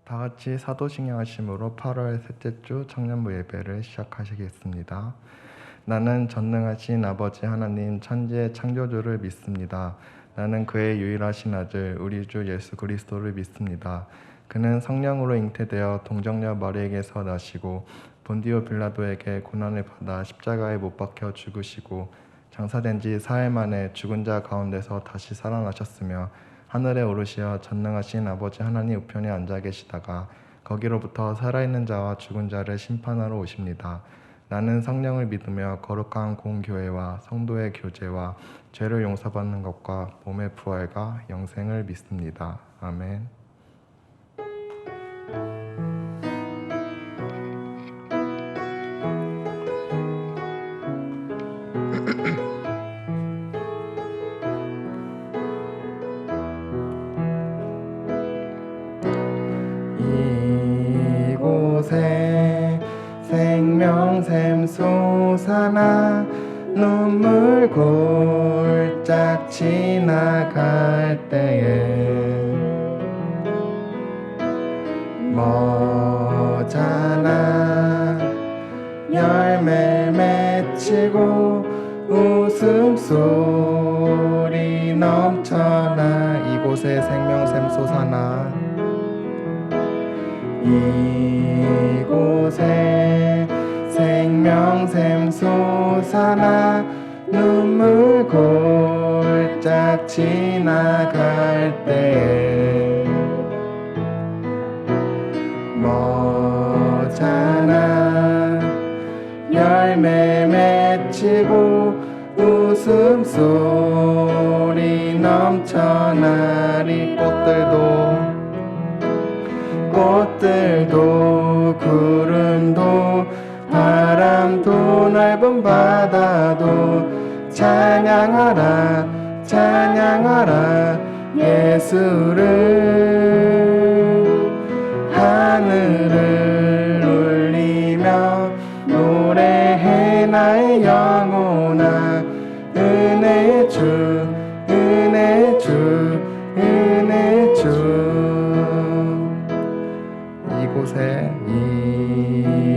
다 같이 사도신경 하심으로 8월 셋째 주 청년부 예배를 시작하시겠습니다. 나는 전능하신 아버지 하나님 천지의 창조주를 믿습니다. 나는 그의 유일하신 아들 우리 주 예수 그리스도를 믿습니다. 그는 성령으로 잉태되어 동정녀 마리에게서 나시고 본디오 빌라도에게 고난을 받아 십자가에 못 박혀 죽으시고 장사된 지 사흘 만에 죽은 자 가운데서 다시 살아나셨으며 하늘에 오르시어 전능하신 아버지 하나님 우편에 앉아 계시다가 거기로부터 살아있는 자와 죽은 자를 심판하러 오십니다. 나는 성령을 믿으며 거룩한 공교회와 성도의 교제와 죄를 용서받는 것과 몸의 부활과 영생을 믿습니다. 아멘. 이곳에 생명샘 솟아나 눈물 골짝 지나갈 때에 머잖아 열매 맺히고 웃음소리 넘쳐나 이곳에 생명샘 솟아나 이곳에 생명샘 솟아나 눈물 골짝 지나갈 때에 머잖아 열매 맺히고 웃음소리 넘쳐나리 꽃들도 구름도 바람도 넓은 바다도 찬양하라 찬양하라 예수를 하늘을 울리며 노래해 나의 영혼아 은혜의 주 은혜의 주 은혜의 주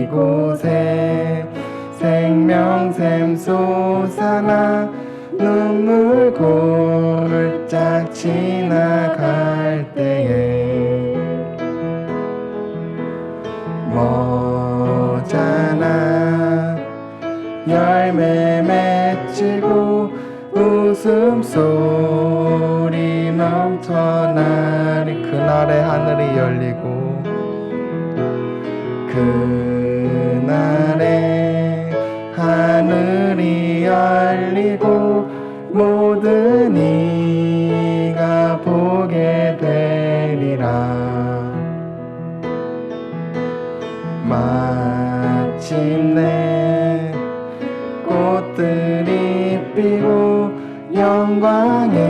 이곳에 생명샘 솟아나 눈물 골짝 지나갈 때에 머잖아 열매 맺히고 웃음소리 넘쳐나리 그날에 하늘이 열리고 그날에 하늘이 열리고 모든 이가 보게 되리라 마침내 꽃들이 피고 영광의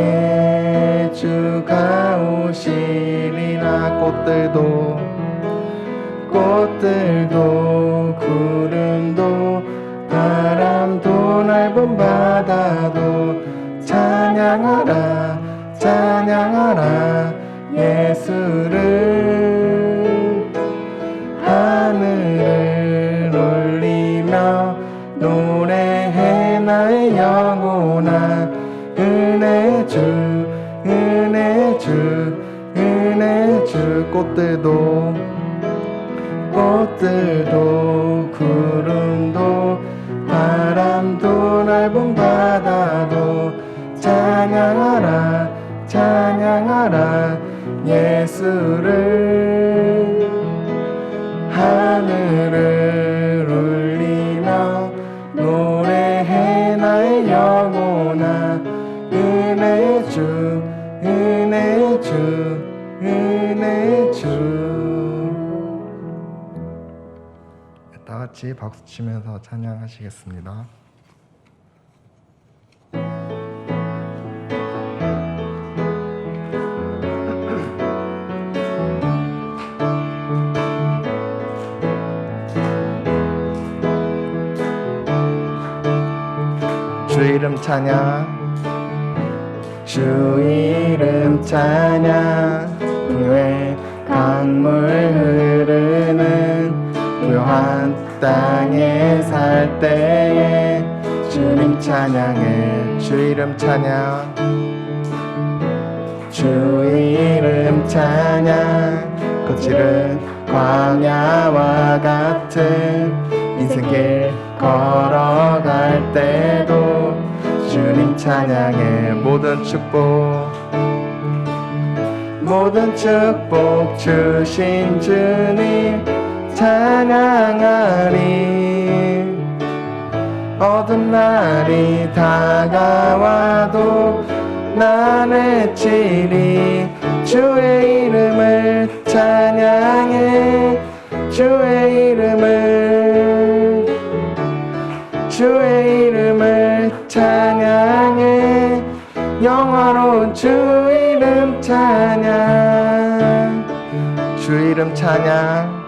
주가 오시리라 꽃들도 구름도 바람도 넓은 바다도 찬양하라 찬양하라 예수를 하늘을 울리며 노래해 나의 영혼아 은혜의 주 은혜의 주 은혜의 주 꽃들도 구름도 바람도 넓은 바다도 찬양하라 찬양하라 예수를 하늘을 울리며 노래해 나의 영혼아 은혜의 주 은혜의 주 은혜의 주 다 같이 박수 치면서 찬양하시겠습니다. 주 이름 찬양 주 이름 찬양 풍요의 강 강물 흐르는 고요한 땅에 살 때에 주님 찬양해. 주 이름 찬양, 주 이름 찬양. 거칠은 광야와 같은 인생길 걸어갈 때도 주님 찬양해. 모든 축복 주신 주님 찬양하리. 어두운 날이 다가와도 난 외치리. 주의 이름을 찬양해. 주의 이름을 찬양해. 영화로운 주 이름 찬양. 주 이름 찬양,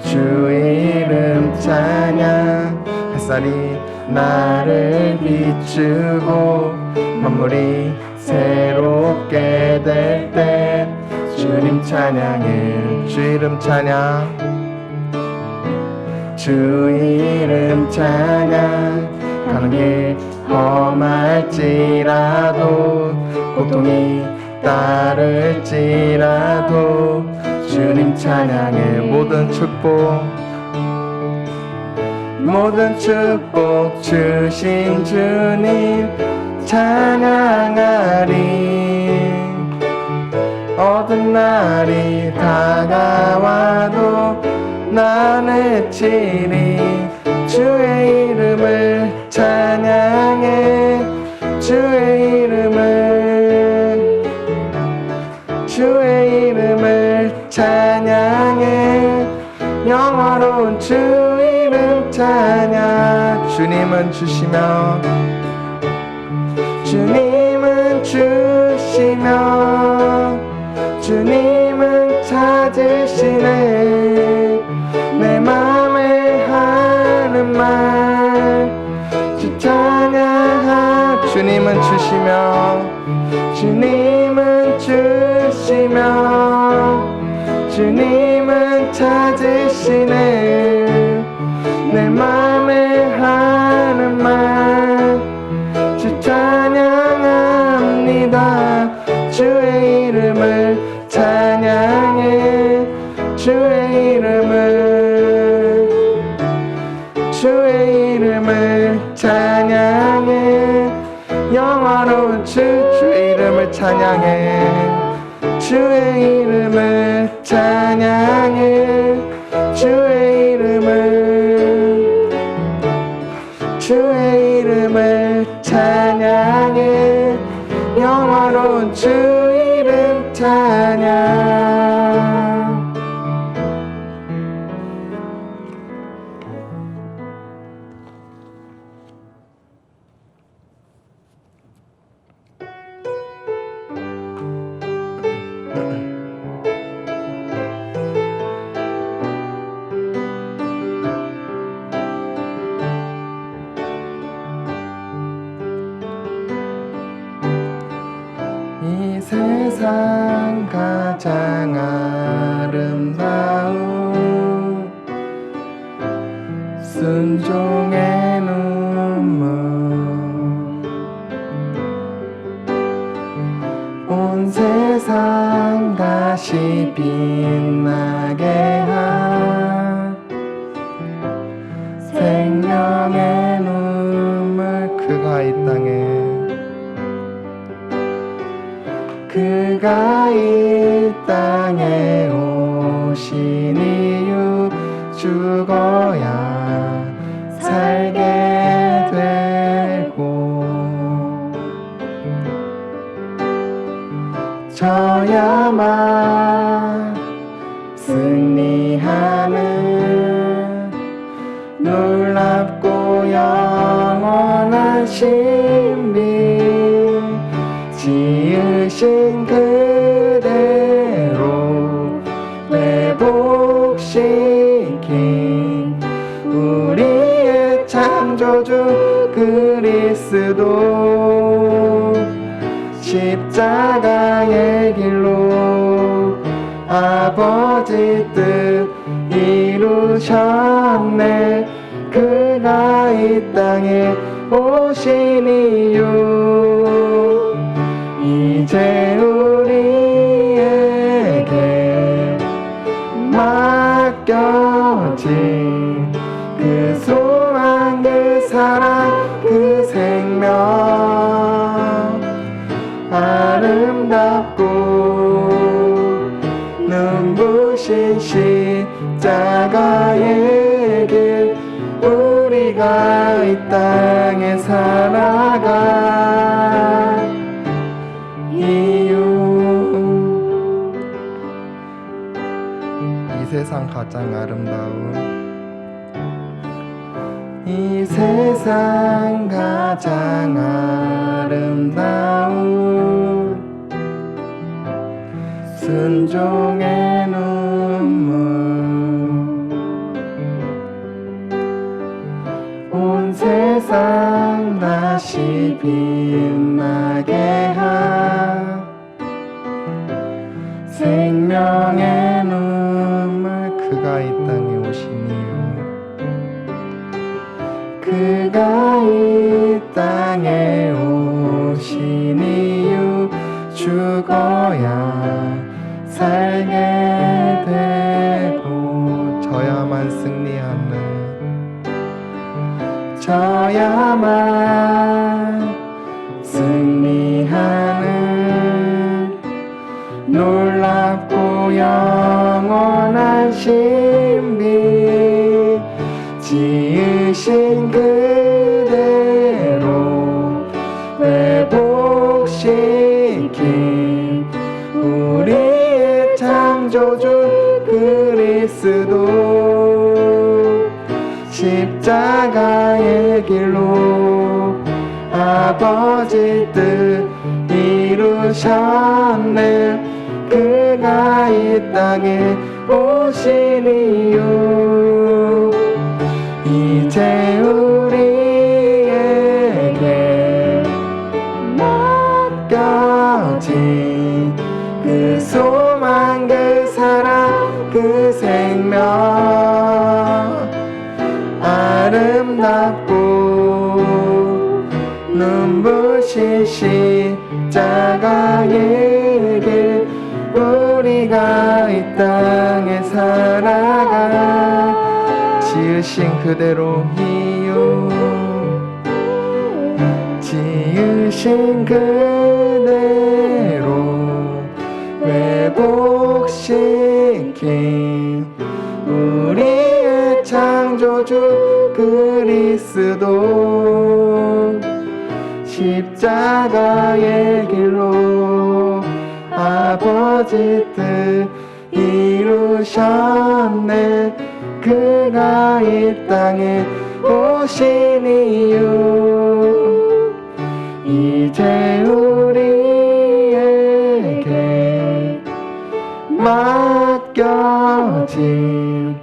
주 이름 찬양. 햇살이 나를 비추고 만물이 새롭게 될 때 주님 찬양해. 주 이름 찬양, 주 이름 찬양. 가는 길 험할지라도 고통이 따를지라도 주님 찬양해. 모든 축복 주신 주님 찬양하리. 어두운 날이 다가와도 난 외치리. 주의 이름을 찬양해. 주의 이름을 찬양해. 영화로운 주 이름 찬양. 주님은 주시며 주님은 찾으시네. 내 맘에 하는 말 주 찬양하. 주님은 주시며 주님은 찾으시네. 내 맘에 하는 말 주 찬양합니다. 주의 이름을 찬양해. 주의 이름을 찬양해. 영화로운 주의 이름을 찬양해. 주의 이름을 찬양해. 주의 이름을 찬양해. 영화로운 주 이름 찬양. 이 세상 가장 아름다운 순종의 눈물, 온 세상 다시 빛나게 한 생명의 눈물. 그가 이 땅에 오신 이유 죽어야 살게 되고 져야만 승리하는 놀랍고 영원한 신비 지으신 그대로 회복시킨 우리의 창조주 그리스도 십자가의 길로 아버지 뜻 이루셨네. 그가 이 땅에 오신 이유 이제 우리에게 맡겨진 그 소망, 그 사랑, 그 생명 아름답고 눈부신 십자가의 길 우리가 이 땅에 살아가 이유 이 세상 가장 아름다운 이 세상 가장 아름다운 순종의 눈물 온 세상 다시 빛나게 한 생명의 눈물 그가 이 땅에 오신 이유 그가 이 땅에 오신 이유 죽어야 살게 되고 져야만 승리하는 져야만 승리하는 놀랍고 영원한 신비 지으신 그대로 회복시킨 우리의 창조주 그리스도 십자가의 길로 아버지 뜻 이루셨네. 그가 이 땅에 오신 이유 이제 우리에게 맡겨진 그 소망, 그 사랑, 그 생명 아름답고 눈부신 십자가의 길 우리가 이 땅에 살아가 지으신 그대로 이유 지으신 그대로 회복시킨 우리의 창조주 그리스도 십자가의 길로 아버지 뜻 이루셨네. 그가 이 땅에 오신 이유 이제 우리에게 맡겨진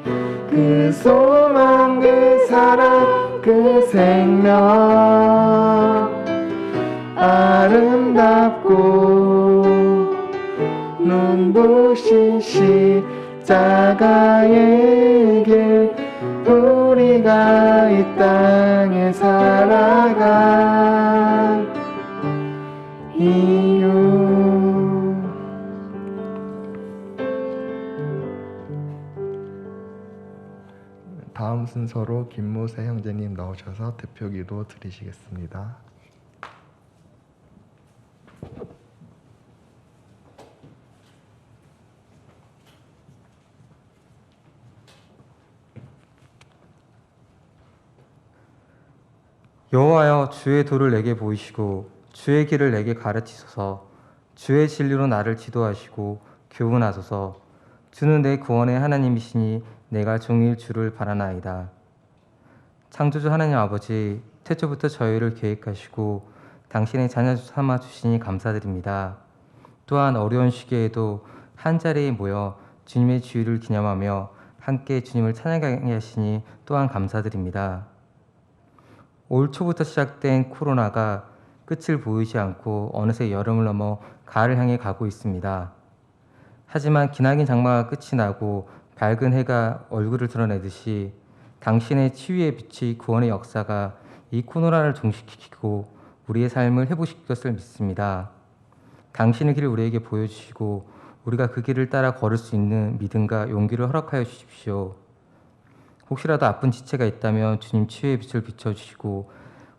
그 소망, 그 사랑, 그 생명 아름답고 눈부신 십자가의 길 우리가 이 땅에 살아가 이유 다음 순서로 김모세 형제님 나오셔서 대표기도 드리시겠습니다. 여호와여, 주의 도를 내게 보이시고 주의 길을 내게 가르치소서. 주의 진리로 나를 지도하시고 교훈하소서. 주는 내 구원의 하나님이시니 내가 종일 주를 바라나이다. 창조주 하나님 아버지, 태초부터 저희를 계획하시고 당신의 자녀 삼아 주시니 감사드립니다. 또한 어려운 시기에도 한자리에 모여 주님의 주일을 기념하며 함께 주님을 찬양하게 하시니 또한 감사드립니다. 올 초부터 시작된 코로나가 끝을 보이지 않고 어느새 여름을 넘어 가을을 향해 가고 있습니다. 하지만 기나긴 장마가 끝이 나고 밝은 해가 얼굴을 드러내듯이 당신의 치유의 빛이 구원의 역사가 이 코로나를 종식시키고 우리의 삶을 회복시킬 것을 믿습니다. 당신의 길을 우리에게 보여주시고 우리가 그 길을 따라 걸을 수 있는 믿음과 용기를 허락하여 주십시오. 혹시라도 아픈 지체가 있다면 주님 치유의 빛을 비춰주시고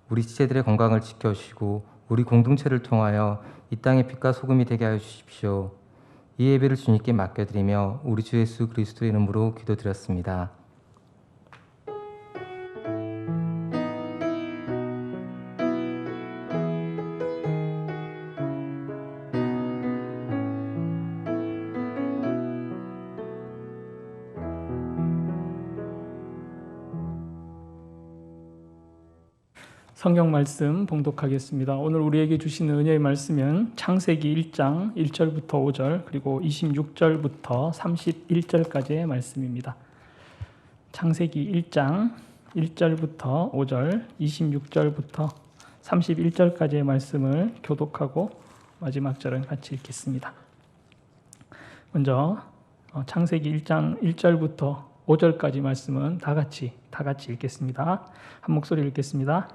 우리 지체들의 건강을 지켜주시고 우리 공동체를 통하여 이 땅의 빛과 소금이 되게 하여 주십시오. 이 예배를 주님께 맡겨드리며 우리 주 예수 그리스도의 이름으로 기도드렸습니다. 성경 말씀 봉독하겠습니다. 오늘 우리에게 주시는 은혜의 말씀은 창세기 1장 1절부터 5절 그리고 26절부터 31절까지의 말씀입니다. 창세기 1장 1절부터 5절 26절부터 31절까지의 말씀을 교독하고 마지막 절은 같이 읽겠습니다. 먼저 창세기 1장 1절부터 5절까지 말씀은 다 같이 읽겠습니다. 한 목소리 읽겠습니다.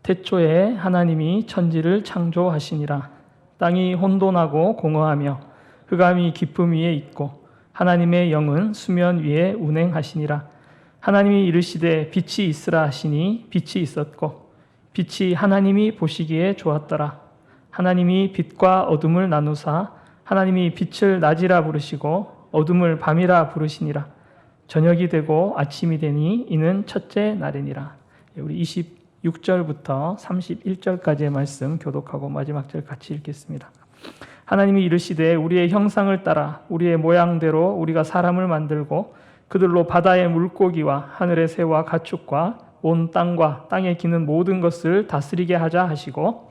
태초에 하나님이 천지를 창조하시니라. 땅이 혼돈하고 공허하며 흑암이 깊음 위에 있고 하나님의 영은 수면 위에 운행하시니라. 하나님이 이르시되 빛이 있으라 하시니 빛이 있었고 빛이 하나님이 보시기에 좋았더라. 하나님이 빛과 어둠을 나누사 하나님이 빛을 낮이라 부르시고 어둠을 밤이라 부르시니라. 저녁이 되고 아침이 되니 이는 첫째 날이니라. 우리 26절부터 31절까지의 말씀 교독하고 마지막 절 같이 읽겠습니다. 하나님이 이르시되 우리의 형상을 따라 우리의 모양대로 우리가 사람을 만들고 그들로 바다의 물고기와 하늘의 새와 가축과 온 땅과 땅에 기는 모든 것을 다스리게 하자 하시고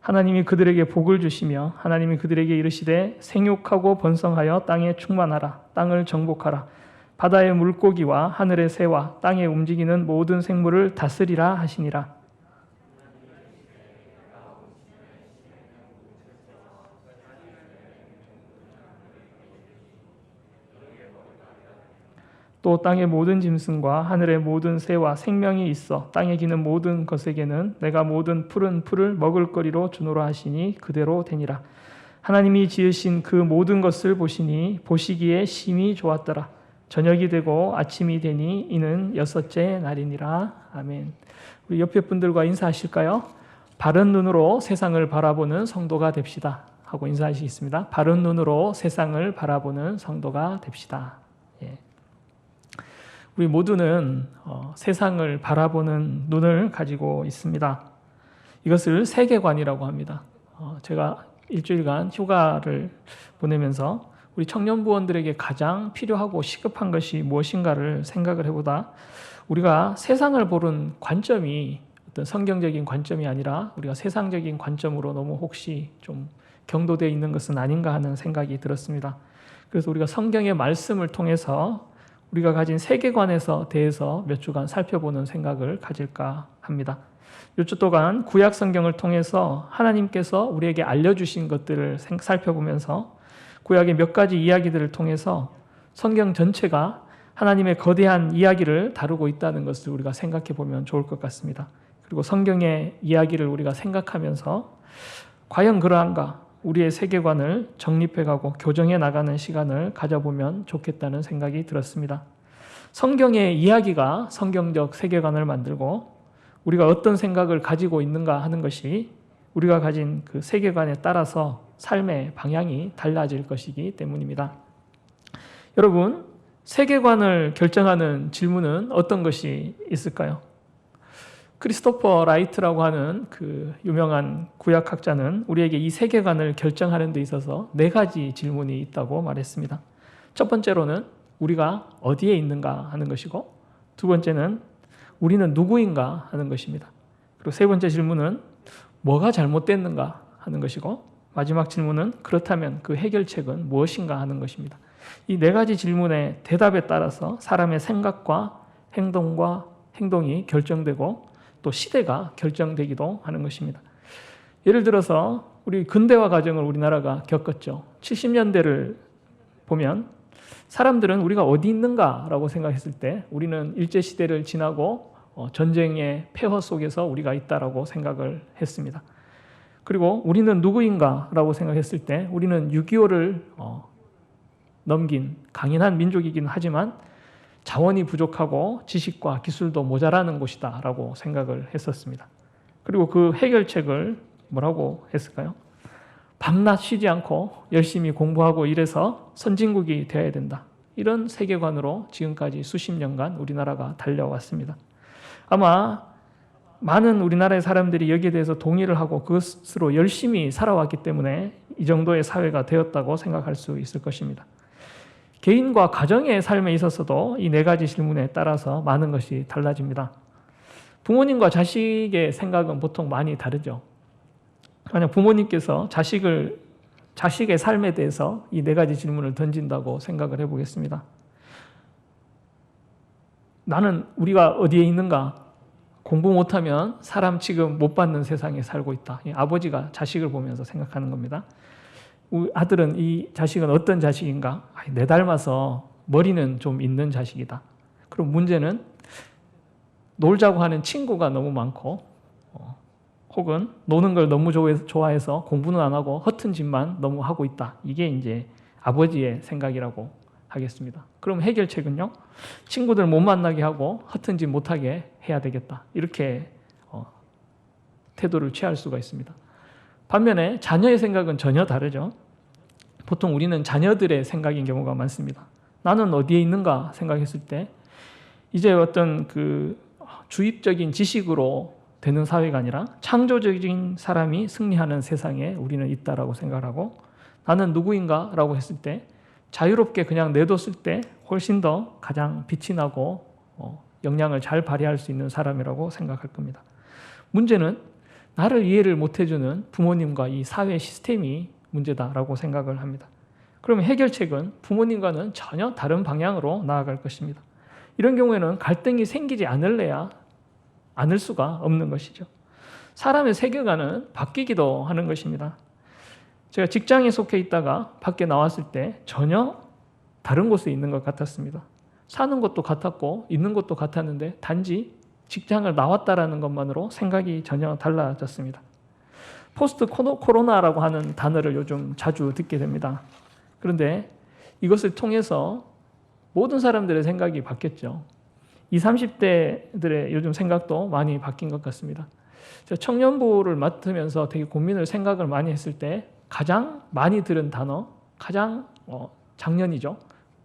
하나님이 그들에게 복을 주시며 하나님이 그들에게 이르시되 생육하고 번성하여 땅에 충만하라. 땅을 정복하라. 바다의 물고기와 하늘의 새와 땅에 움직이는 모든 생물을 다스리라 하시니라. 또 땅의 모든 짐승과 하늘의 모든 새와 생명이 있어 땅에 기는 모든 것에게는 내가 모든 푸른 풀을 먹을거리로 주노라 하시니 그대로 되니라. 하나님이 지으신 그 모든 것을 보시니 보시기에 심히 좋았더라. 저녁이 되고 아침이 되니 이는 여섯째 날이니라. 아멘. 우리 옆에 분들과 인사하실까요? 바른 눈으로 세상을 바라보는 성도가 됩시다 하고 인사하시겠습니다. 바른 눈으로 세상을 바라보는 성도가 됩시다. 예. 우리 모두는 세상을 바라보는 눈을 가지고 있습니다. 이것을 세계관이라고 합니다. 제가 일주일간 휴가를 보내면서 우리 청년부원들에게 가장 필요하고 시급한 것이 무엇인가를 생각을 해보다 우리가 세상을 보는 관점이 어떤 성경적인 관점이 아니라 우리가 세상적인 관점으로 너무 혹시 좀 경도되어 있는 것은 아닌가 하는 생각이 들었습니다. 그래서 우리가 성경의 말씀을 통해서 우리가 가진 세계관에서 대해서 몇 주간 살펴보는 생각을 가질까 합니다. 몇 주 동안 구약 성경을 통해서 하나님께서 우리에게 알려주신 것들을 살펴보면서 구약의 몇 가지 이야기들을 통해서 성경 전체가 하나님의 거대한 이야기를 다루고 있다는 것을 우리가 생각해 보면 좋을 것 같습니다. 그리고 성경의 이야기를 우리가 생각하면서 과연 그러한가? 우리의 세계관을 정립해가고 교정해 나가는 시간을 가져보면 좋겠다는 생각이 들었습니다. 성경의 이야기가 성경적 세계관을 만들고 우리가 어떤 생각을 가지고 있는가 하는 것이 우리가 가진 그 세계관에 따라서 삶의 방향이 달라질 것이기 때문입니다. 여러분, 세계관을 결정하는 질문은 어떤 것이 있을까요? 크리스토퍼 라이트라고 하는 그 유명한 구약학자는 우리에게 이 세계관을 결정하는 데 있어서 4가지 질문이 있다고 말했습니다. 첫 번째로는 우리가 어디에 있는가 하는 것이고, 두 번째는 우리는 누구인가 하는 것입니다. 그리고 세 번째 질문은 뭐가 잘못됐는가 하는 것이고, 마지막 질문은 그렇다면 그 해결책은 무엇인가 하는 것입니다. 이 4가지 질문의 대답에 따라서 사람의 생각과 행동이 결정되고 또 시대가 결정되기도 하는 것입니다. 예를 들어서 우리 근대화 과정을 우리나라가 겪었죠. 70년대를 보면 사람들은 우리가 어디 있는가라고 생각했을 때 우리는 일제시대를 지나고 전쟁의 폐허 속에서 우리가 있다라고 생각을 했습니다. 그리고 우리는 누구인가라고 생각했을 때 우리는 6.25를 넘긴 강인한 민족이긴 하지만 자원이 부족하고 지식과 기술도 모자라는 곳이다라고 생각을 했었습니다. 그리고 그 해결책을 뭐라고 했을까요? 밤낮 쉬지 않고 열심히 공부하고 이래서 선진국이 되어야 된다. 이런 세계관으로 지금까지 수십 년간 우리나라가 달려왔습니다. 아마 많은 우리나라의 사람들이 여기에 대해서 동의를 하고 그것으로 열심히 살아왔기 때문에 이 정도의 사회가 되었다고 생각할 수 있을 것입니다. 개인과 가정의 삶에 있어서도 이 네 가지 질문에 따라서 많은 것이 달라집니다. 부모님과 자식의 생각은 보통 많이 다르죠. 만약 부모님께서 자식의 삶에 대해서 이 네 가지 질문을 던진다고 생각을 해보겠습니다. 나는 우리가 어디에 있는가? 공부 못하면 사람 취급 못 받는 세상에 살고 있다. 아버지가 자식을 보면서 생각하는 겁니다. 우리 아들은 이 자식은 어떤 자식인가? 내 닮아서 머리는 좀 있는 자식이다. 그럼 문제는 놀자고 하는 친구가 너무 많고 혹은 노는 걸 너무 좋아해서 공부는 안 하고 허튼 짓만 너무 하고 있다. 이게 이제 아버지의 생각이라고 하겠습니다. 그럼 해결책은요? 친구들 못 만나게 하고 허튼 짓 못하게 해야 되겠다. 이렇게 태도를 취할 수가 있습니다. 반면에 자녀의 생각은 전혀 다르죠. 보통 우리는 자녀들의 생각인 경우가 많습니다. 나는 어디에 있는가 생각했을 때 이제 어떤 그 주입적인 지식으로 되는 사회가 아니라 창조적인 사람이 승리하는 세상에 우리는 있다라고 생각하고 나는 누구인가 라고 했을 때 자유롭게 그냥 내뒀을 때 훨씬 더 가장 빛이 나고 역량을 잘 발휘할 수 있는 사람이라고 생각할 겁니다. 문제는 나를 이해를 못해주는 부모님과 이 사회 시스템이 문제다라고 생각을 합니다. 그러면 해결책은 부모님과는 전혀 다른 방향으로 나아갈 것입니다. 이런 경우에는 갈등이 생기지 않을 수가 없는 것이죠. 사람의 세계관은 바뀌기도 하는 것입니다. 제가 직장에 속해 있다가 밖에 나왔을 때 전혀 다른 곳에 있는 것 같았습니다. 사는 것도 같았고 있는 것도 같았는데 단지 직장을 나왔다라는 것만으로 생각이 전혀 달라졌습니다. 포스트 코로나라고 하는 단어를 요즘 자주 듣게 됩니다. 그런데 이것을 통해서 모든 사람들의 생각이 바뀌었죠. 20, 30대들의 요즘 생각도 많이 바뀐 것 같습니다. 제가 청년부를 맡으면서 되게 생각을 많이 했을 때 가장 많이 들은 단어, 작년이죠.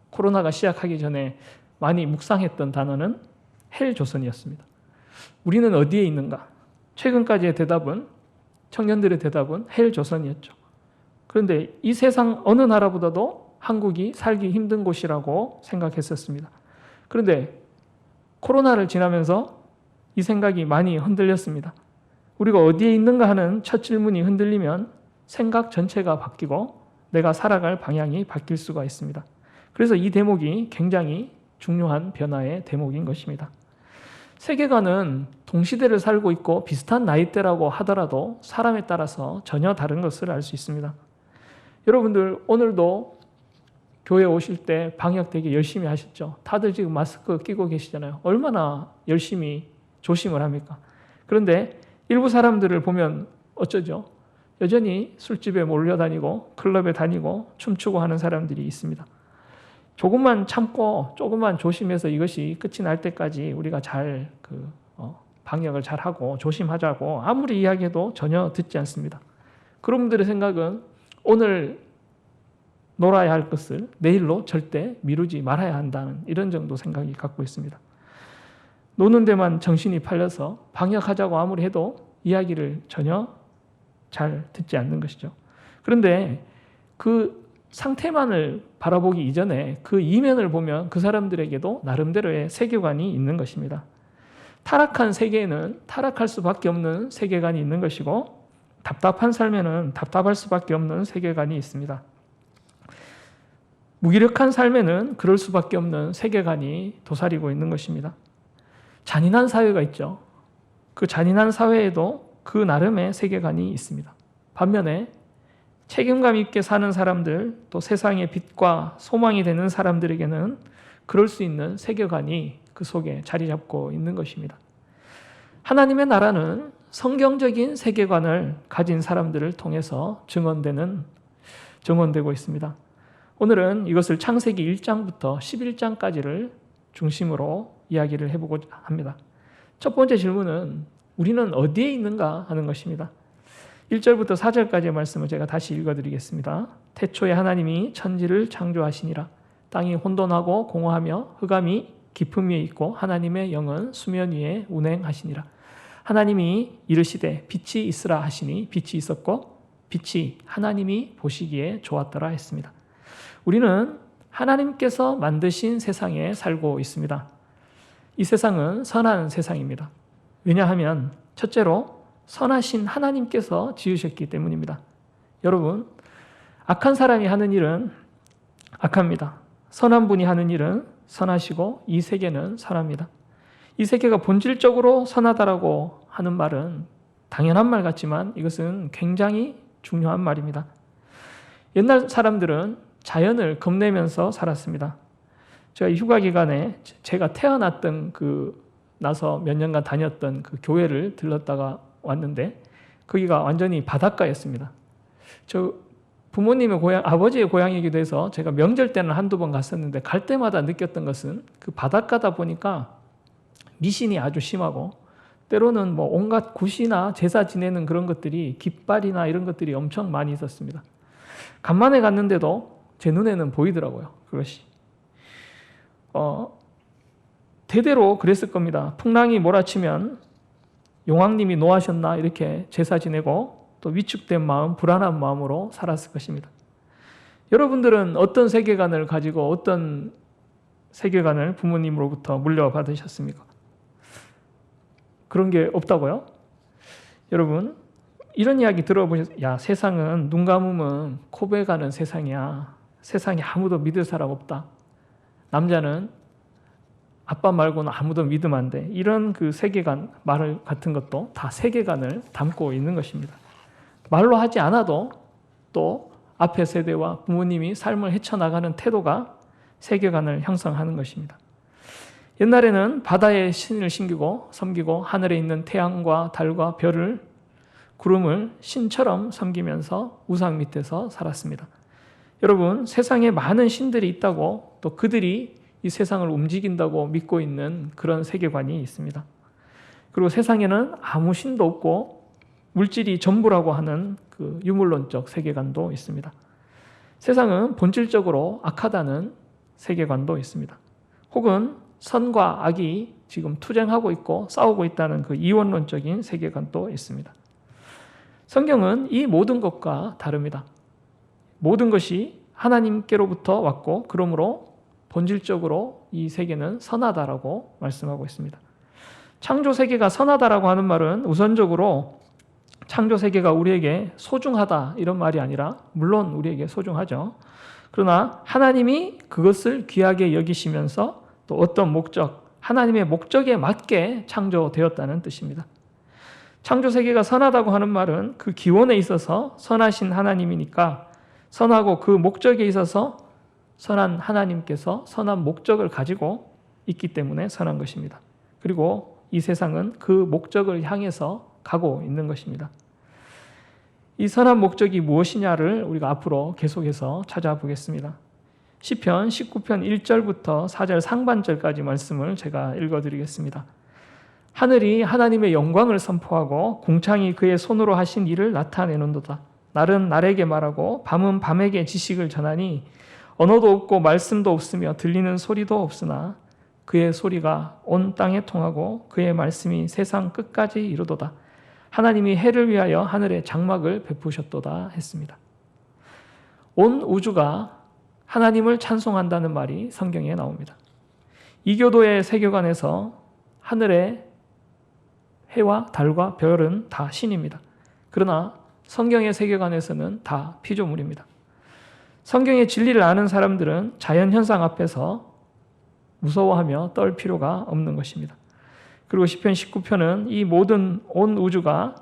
코로나가 시작하기 전에 많이 묵상했던 단어는 헬조선이었습니다. 우리는 어디에 있는가? 최근까지의 대답은 청년들의 대답은 헬조선이었죠. 그런데 이 세상 어느 나라보다도 한국이 살기 힘든 곳이라고 생각했었습니다. 그런데 코로나를 지나면서 이 생각이 많이 흔들렸습니다. 우리가 어디에 있는가 하는 첫 질문이 흔들리면 생각 전체가 바뀌고 내가 살아갈 방향이 바뀔 수가 있습니다. 그래서 이 대목이 굉장히 중요한 변화의 대목인 것입니다. 세계관은 동시대를 살고 있고 비슷한 나이대라고 하더라도 사람에 따라서 전혀 다른 것을 알 수 있습니다. 여러분들 오늘도 교회 오실 때 방역 되게 열심히 하셨죠? 다들 지금 마스크 끼고 계시잖아요. 얼마나 열심히 조심을 합니까? 그런데 일부 사람들을 보면 어쩌죠? 여전히 술집에 몰려다니고 클럽에 다니고 춤추고 하는 사람들이 있습니다. 조금만 참고 조금만 조심해서 이것이 끝이 날 때까지 우리가 잘 방역을 잘 하고 조심하자고 아무리 이야기해도 전혀 듣지 않습니다. 그런 분들의 생각은 오늘 놀아야 할 것을 내일로 절대 미루지 말아야 한다는 이런 정도 생각이 갖고 있습니다. 노는 데만 정신이 팔려서 방역하자고 아무리 해도 이야기를 전혀 잘 듣지 않는 것이죠. 그런데 그 상태만을 바라보기 이전에 그 이면을 보면 그 사람들에게도 나름대로의 세계관이 있는 것입니다. 타락한 세계에는 타락할 수밖에 없는 세계관이 있는 것이고 답답한 삶에는 답답할 수밖에 없는 세계관이 있습니다. 무기력한 삶에는 그럴 수밖에 없는 세계관이 도사리고 있는 것입니다. 잔인한 사회가 있죠. 그 잔인한 사회에도 그 나름의 세계관이 있습니다. 반면에 책임감 있게 사는 사람들, 또 세상의 빛과 소망이 되는 사람들에게는 그럴 수 있는 세계관이 그 속에 자리 잡고 있는 것입니다. 하나님의 나라는 성경적인 세계관을 가진 사람들을 통해서 증언되고 있습니다. 오늘은 이것을 창세기 1장부터 11장까지를 중심으로 이야기를 해보고자 합니다. 첫 번째 질문은 우리는 어디에 있는가 하는 것입니다. 1절부터 4절까지의 말씀을 제가 다시 읽어드리겠습니다. 태초에 하나님이 천지를 창조하시니라. 땅이 혼돈하고 공허하며 흑암이 깊음 위에 있고 하나님의 영은 수면 위에 운행하시니라. 하나님이 이르시되 빛이 있으라 하시니 빛이 있었고 빛이 하나님이 보시기에 좋았더라 했습니다. 우리는 하나님께서 만드신 세상에 살고 있습니다. 이 세상은 선한 세상입니다. 왜냐하면 첫째로 선하신 하나님께서 지으셨기 때문입니다. 여러분, 악한 사람이 하는 일은 악합니다. 선한 분이 하는 일은 선하시고 이 세계는 선합니다. 이 세계가 본질적으로 선하다라고 하는 말은 당연한 말 같지만 이것은 굉장히 중요한 말입니다. 옛날 사람들은 자연을 겁내면서 살았습니다. 제가 휴가 기간에 제가 태어났던 나서 몇 년간 다녔던 그 교회를 들렀다가 왔는데 거기가 완전히 바닷가였습니다. 저 부모님의 고향, 아버지의 고향이기도 해서 제가 명절 때는 한두 번 갔었는데 갈 때마다 느꼈던 것은 그 바닷가다 보니까 미신이 아주 심하고 때로는 뭐 온갖 굿이나 제사 지내는 그런 것들이 깃발이나 이런 것들이 엄청 많이 있었습니다. 간만에 갔는데도 제 눈에는 보이더라고요. 그것이. 대대로 그랬을 겁니다. 풍랑이 몰아치면 용왕님이 노하셨나 이렇게 제사 지내고 또 위축된 마음, 불안한 마음으로 살았을 것입니다. 여러분들은 어떤 세계관을 가지고 어떤 세계관을 부모님으로부터 물려받으셨습니까? 그런 게 없다고요? 여러분, 이런 이야기 들어보셨어요? 야, 세상은 눈 감으면 코베 가는 세상이야. 세상에 아무도 믿을 사람 없다. 남자는 아빠 말고는 아무도 믿으면 안 돼. 이런 그 세계관, 말 같은 것도 다 세계관을 담고 있는 것입니다. 말로 하지 않아도 또 앞의 세대와 부모님이 삶을 헤쳐나가는 태도가 세계관을 형성하는 것입니다. 옛날에는 바다에 신을 섬기고 하늘에 있는 태양과 달과 별을, 구름을 신처럼 섬기면서 우상 밑에서 살았습니다. 여러분, 세상에 많은 신들이 있다고 또 그들이 이 세상을 움직인다고 믿고 있는 그런 세계관이 있습니다. 그리고 세상에는 아무 신도 없고 물질이 전부라고 하는 그 유물론적 세계관도 있습니다. 세상은 본질적으로 악하다는 세계관도 있습니다. 혹은 선과 악이 지금 투쟁하고 있고 싸우고 있다는 그 이원론적인 세계관도 있습니다. 성경은 이 모든 것과 다릅니다. 모든 것이 하나님께로부터 왔고 그러므로 본질적으로 이 세계는 선하다라고 말씀하고 있습니다. 창조 세계가 선하다라고 하는 말은 우선적으로 창조 세계가 우리에게 소중하다 이런 말이 아니라 물론 우리에게 소중하죠. 그러나 하나님이 그것을 귀하게 여기시면서 또 어떤 목적, 하나님의 목적에 맞게 창조되었다는 뜻입니다. 창조 세계가 선하다고 하는 말은 그 기원에 있어서 선하신 하나님이니까 선하고 그 목적에 있어서 선한 하나님께서 선한 목적을 가지고 있기 때문에 선한 것입니다. 그리고 이 세상은 그 목적을 향해서 가고 있는 것입니다. 이 선한 목적이 무엇이냐를 우리가 앞으로 계속해서 찾아보겠습니다. 시편 19편 1절부터 4절 상반절까지 말씀을 제가 읽어드리겠습니다. 하늘이 하나님의 영광을 선포하고 궁창이 그의 손으로 하신 일을 나타내는도다. 날은 날에게 말하고 밤은 밤에게 지식을 전하니 언어도 없고 말씀도 없으며 들리는 소리도 없으나 그의 소리가 온 땅에 통하고 그의 말씀이 세상 끝까지 이르도다. 하나님이 해를 위하여 하늘에 장막을 베푸셨도다 했습니다. 온 우주가 하나님을 찬송한다는 말이 성경에 나옵니다. 이교도의 세계관에서 하늘의 해와 달과 별은 다 신입니다. 그러나 성경의 세계관에서는 다 피조물입니다. 성경의 진리를 아는 사람들은 자연현상 앞에서 무서워하며 떨 필요가 없는 것입니다. 그리고 시편 19편은 이 모든 온 우주가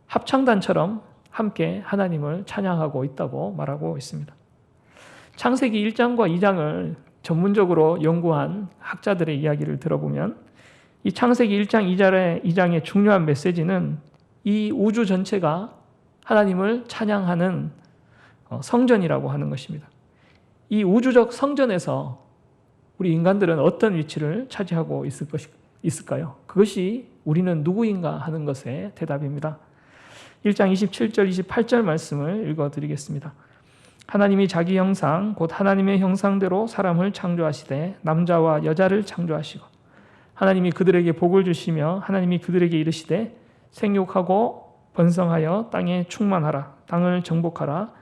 합창단처럼 함께 하나님을 찬양하고 있다고 말하고 있습니다. 창세기 1장과 2장을 전문적으로 연구한 학자들의 이야기를 들어보면 이 창세기 1장 2장의 중요한 메시지는 이 우주 전체가 하나님을 찬양하는 성전이라고 하는 것입니다. 이 우주적 성전에서 우리 인간들은 어떤 위치를 차지하고 있을까요? 그것이 우리는 누구인가 하는 것의 대답입니다. 1장 27절 28절 말씀을 읽어드리겠습니다. 하나님이 자기 형상 곧 하나님의 형상대로 사람을 창조하시되 남자와 여자를 창조하시고 하나님이 그들에게 복을 주시며 하나님이 그들에게 이르시되 생육하고 번성하여 땅에 충만하라. 땅을 정복하라.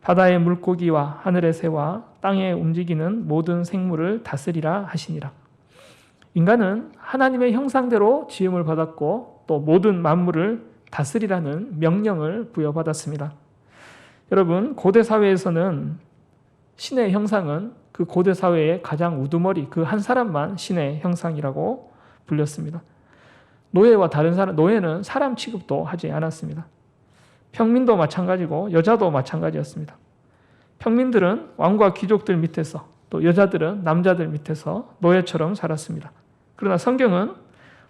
바다의 물고기와 하늘의 새와 땅에 움직이는 모든 생물을 다스리라 하시니라. 인간은 하나님의 형상대로 지음을 받았고 또 모든 만물을 다스리라는 명령을 부여받았습니다. 여러분, 고대 사회에서는 신의 형상은 그 고대 사회의 가장 우두머리 그 한 사람만 신의 형상이라고 불렸습니다. 노예와 다른 사람, 노예는 사람 취급도 하지 않았습니다. 평민도 마찬가지고 여자도 마찬가지였습니다. 평민들은 왕과 귀족들 밑에서 또 여자들은 남자들 밑에서 노예처럼 살았습니다. 그러나 성경은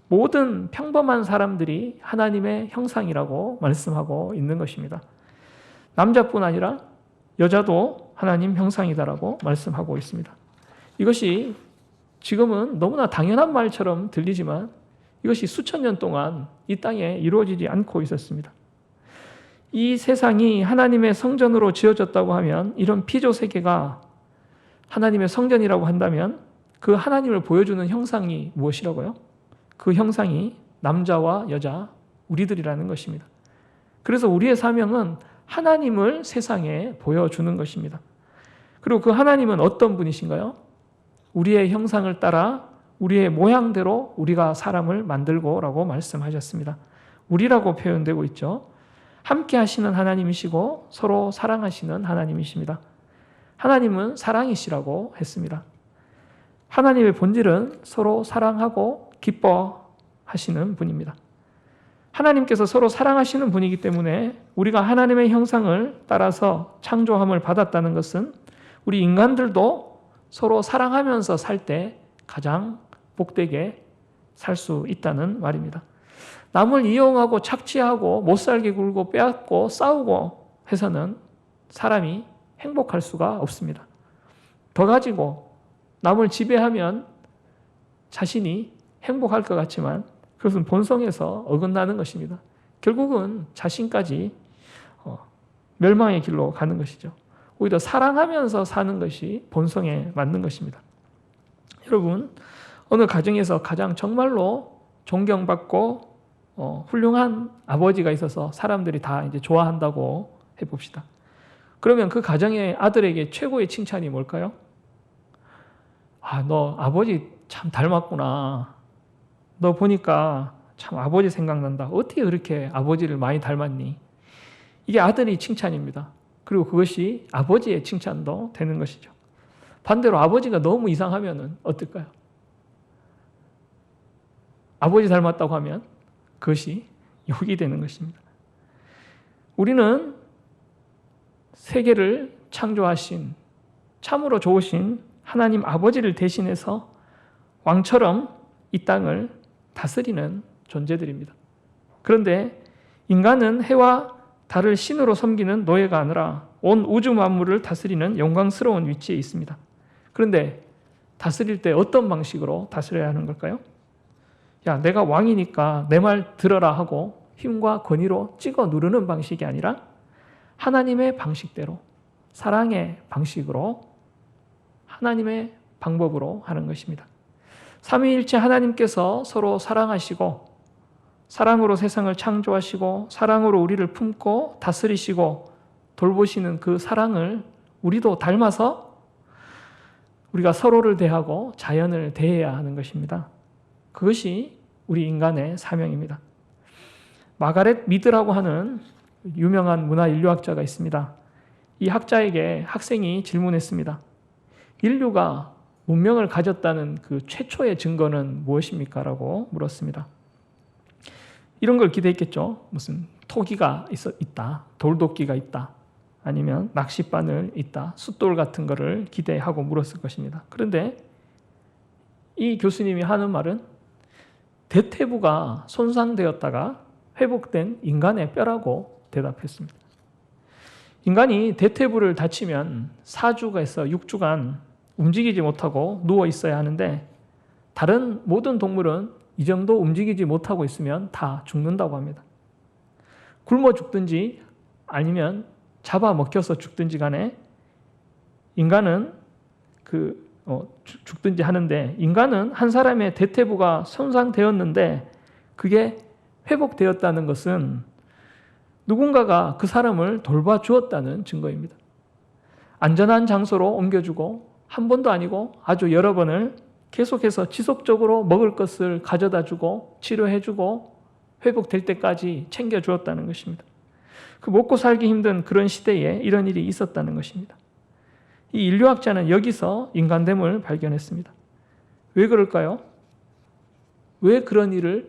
모든 평범한 사람들이 하나님의 형상이라고 말씀하고 있는 것입니다. 남자뿐 아니라 여자도 하나님 형상이다라고 말씀하고 있습니다. 이것이 지금은 너무나 당연한 말처럼 들리지만 이것이 수천 년 동안 이 땅에 이루어지지 않고 있었습니다. 이 세상이 하나님의 성전으로 지어졌다고 하면 이런 피조 세계가 하나님의 성전이라고 한다면 그 하나님을 보여주는 형상이 무엇이라고요? 그 형상이 남자와 여자, 우리들이라는 것입니다. 그래서 우리의 사명은 하나님을 세상에 보여주는 것입니다. 그리고 그 하나님은 어떤 분이신가요? 우리의 형상을 따라 우리의 모양대로 우리가 사람을 만들고 라고 말씀하셨습니다. 우리라고 표현되고 있죠. 함께 하시는 하나님이시고 서로 사랑하시는 하나님이십니다. 하나님은 사랑이시라고 했습니다. 하나님의 본질은 서로 사랑하고 기뻐하시는 분입니다. 하나님께서 서로 사랑하시는 분이기 때문에 우리가 하나님의 형상을 따라서 창조함을 받았다는 것은 우리 인간들도 서로 사랑하면서 살 때 가장 복되게 살 수 있다는 말입니다. 남을 이용하고 착취하고 못살게 굴고 빼앗고 싸우고 해서는 사람이 행복할 수가 없습니다. 더 가지고 남을 지배하면 자신이 행복할 것 같지만 그것은 본성에서 어긋나는 것입니다. 결국은 자신까지 멸망의 길로 가는 것이죠. 오히려 사랑하면서 사는 것이 본성에 맞는 것입니다. 여러분, 어느 가정에서 가장 정말로 존경받고 훌륭한 아버지가 있어서 사람들이 다 이제 좋아한다고 해봅시다. 그러면 그 가정의 아들에게 최고의 칭찬이 뭘까요? 아, 너 아버지 참 닮았구나. 너 보니까 참 아버지 생각난다. 어떻게 그렇게 아버지를 많이 닮았니? 이게 아들이 칭찬입니다. 그리고 그것이 아버지의 칭찬도 되는 것이죠. 반대로 아버지가 너무 이상하면 어떨까요? 아버지 닮았다고 하면 그것이 욕이 되는 것입니다. 우리는 세계를 창조하신 참으로 좋으신 하나님 아버지를 대신해서 왕처럼 이 땅을 다스리는 존재들입니다. 그런데 인간은 해와 달을 신으로 섬기는 노예가 아니라 온 우주 만물을 다스리는 영광스러운 위치에 있습니다. 그런데 다스릴 때 어떤 방식으로 다스려야 하는 걸까요? 야, 내가 왕이니까 내 말 들어라 하고 힘과 권위로 찍어 누르는 방식이 아니라 하나님의 방식대로 사랑의 방식으로 하나님의 방법으로 하는 것입니다. 삼위일체 하나님께서 서로 사랑하시고 사랑으로 세상을 창조하시고 사랑으로 우리를 품고 다스리시고 돌보시는 그 사랑을 우리도 닮아서 우리가 서로를 대하고 자연을 대해야 하는 것입니다. 그것이 우리 인간의 사명입니다. 마가렛 미드라고 하는 유명한 문화인류학자가 있습니다. 이 학자에게 학생이 질문했습니다. 인류가 문명을 가졌다는 그 최초의 증거는 무엇입니까? 라고 물었습니다. 이런 걸 기대했겠죠. 무슨 토기가 있다, 돌도끼가 있다, 아니면 낚싯바늘 있다, 숫돌 같은 거를 기대하고 물었을 것입니다. 그런데 이 교수님이 하는 말은 대퇴부가 손상되었다가 회복된 인간의 뼈라고 대답했습니다. 인간이 대퇴부를 다치면 4주에서 6주간 움직이지 못하고 누워 있어야 하는데 다른 모든 동물은 이 정도 움직이지 못하고 있으면 다 죽는다고 합니다. 굶어 죽든지 아니면 잡아먹혀서 죽든지 간에 인간은 죽든지 하는데, 인간은 한 사람의 대퇴부가 손상되었는데 그게 회복되었다는 것은 누군가가 그 사람을 돌봐주었다는 증거입니다. 안전한 장소로 옮겨주고 한 번도 아니고 아주 여러 번을 계속해서 지속적으로 먹을 것을 가져다 주고 치료해주고 회복될 때까지 챙겨주었다는 것입니다. 그 먹고 살기 힘든 그런 시대에 이런 일이 있었다는 것입니다. 이 인류학자는 여기서 인간됨을 발견했습니다. 왜 그럴까요? 왜 그런 일을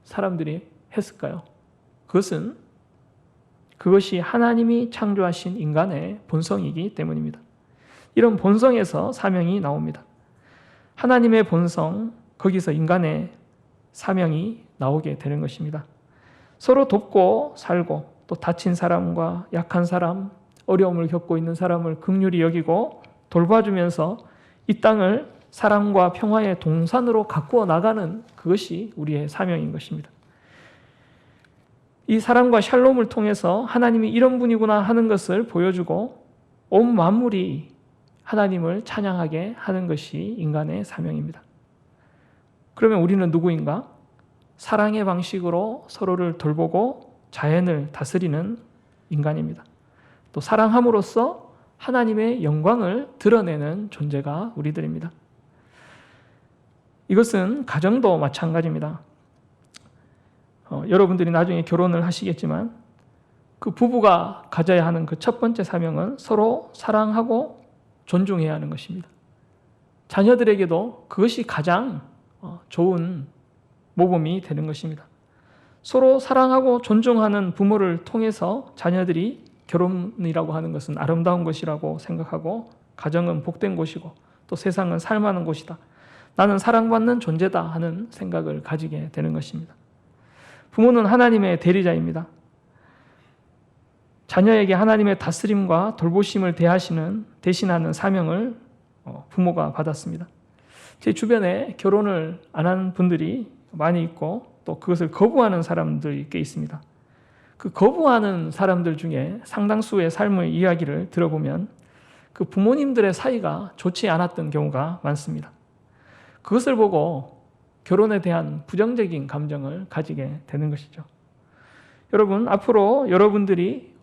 사람들이 했을까요? 그것이 하나님이 창조하신 인간의 본성이기 때문입니다. 이런 본성에서 사명이 나옵니다. 하나님의 본성, 거기서 인간의 사명이 나오게 되는 것입니다. 서로 돕고 살고 또 다친 사람과 약한 사람, 어려움을 겪고 있는 사람을 긍휼히 여기고 돌봐주면서 이 땅을 사랑과 평화의 동산으로 가꾸어 나가는 그것이 우리의 사명인 것입니다. 이 사랑과 샬롬을 통해서 하나님이 이런 분이구나 하는 것을 보여주고 온 만물이 하나님을 찬양하게 하는 것이 인간의 사명입니다. 그러면 우리는 누구인가? 사랑의 방식으로 서로를 돌보고 자연을 다스리는 인간입니다. 또 사랑함으로써 하나님의 영광을 드러내는 존재가 우리들입니다. 이것은 가정도 마찬가지입니다. 여러분들이 나중에 결혼을 하시겠지만 그 부부가 가져야 하는 그 첫 번째 사명은 서로 사랑하고 존중해야 하는 것입니다. 자녀들에게도 그것이 가장 좋은 모범이 되는 것입니다. 서로 사랑하고 존중하는 부모를 통해서 자녀들이 결혼이라고 하는 것은 아름다운 것이라고 생각하고 가정은 복된 곳이고 또 세상은 살만한 곳이다. 나는 사랑받는 존재다 하는 생각을 가지게 되는 것입니다. 부모는 하나님의 대리자입니다. 자녀에게 하나님의 다스림과 돌보심을 대신하는 사명을 부모가 받았습니다. 제 주변에 결혼을 안 한 분들이 많이 있고 또 그것을 거부하는 사람들이 꽤 있습니다. 그 거부하는 사람들 중에 상당수의 삶의 이야기를 들어보면 그 부모님들의 사이가 좋지 않았던 경우가 많습니다. 그것을 보고 결혼에 대한 부정적인 감정을 가지게 되는 것이죠. 여러분, 앞으로 여러분들이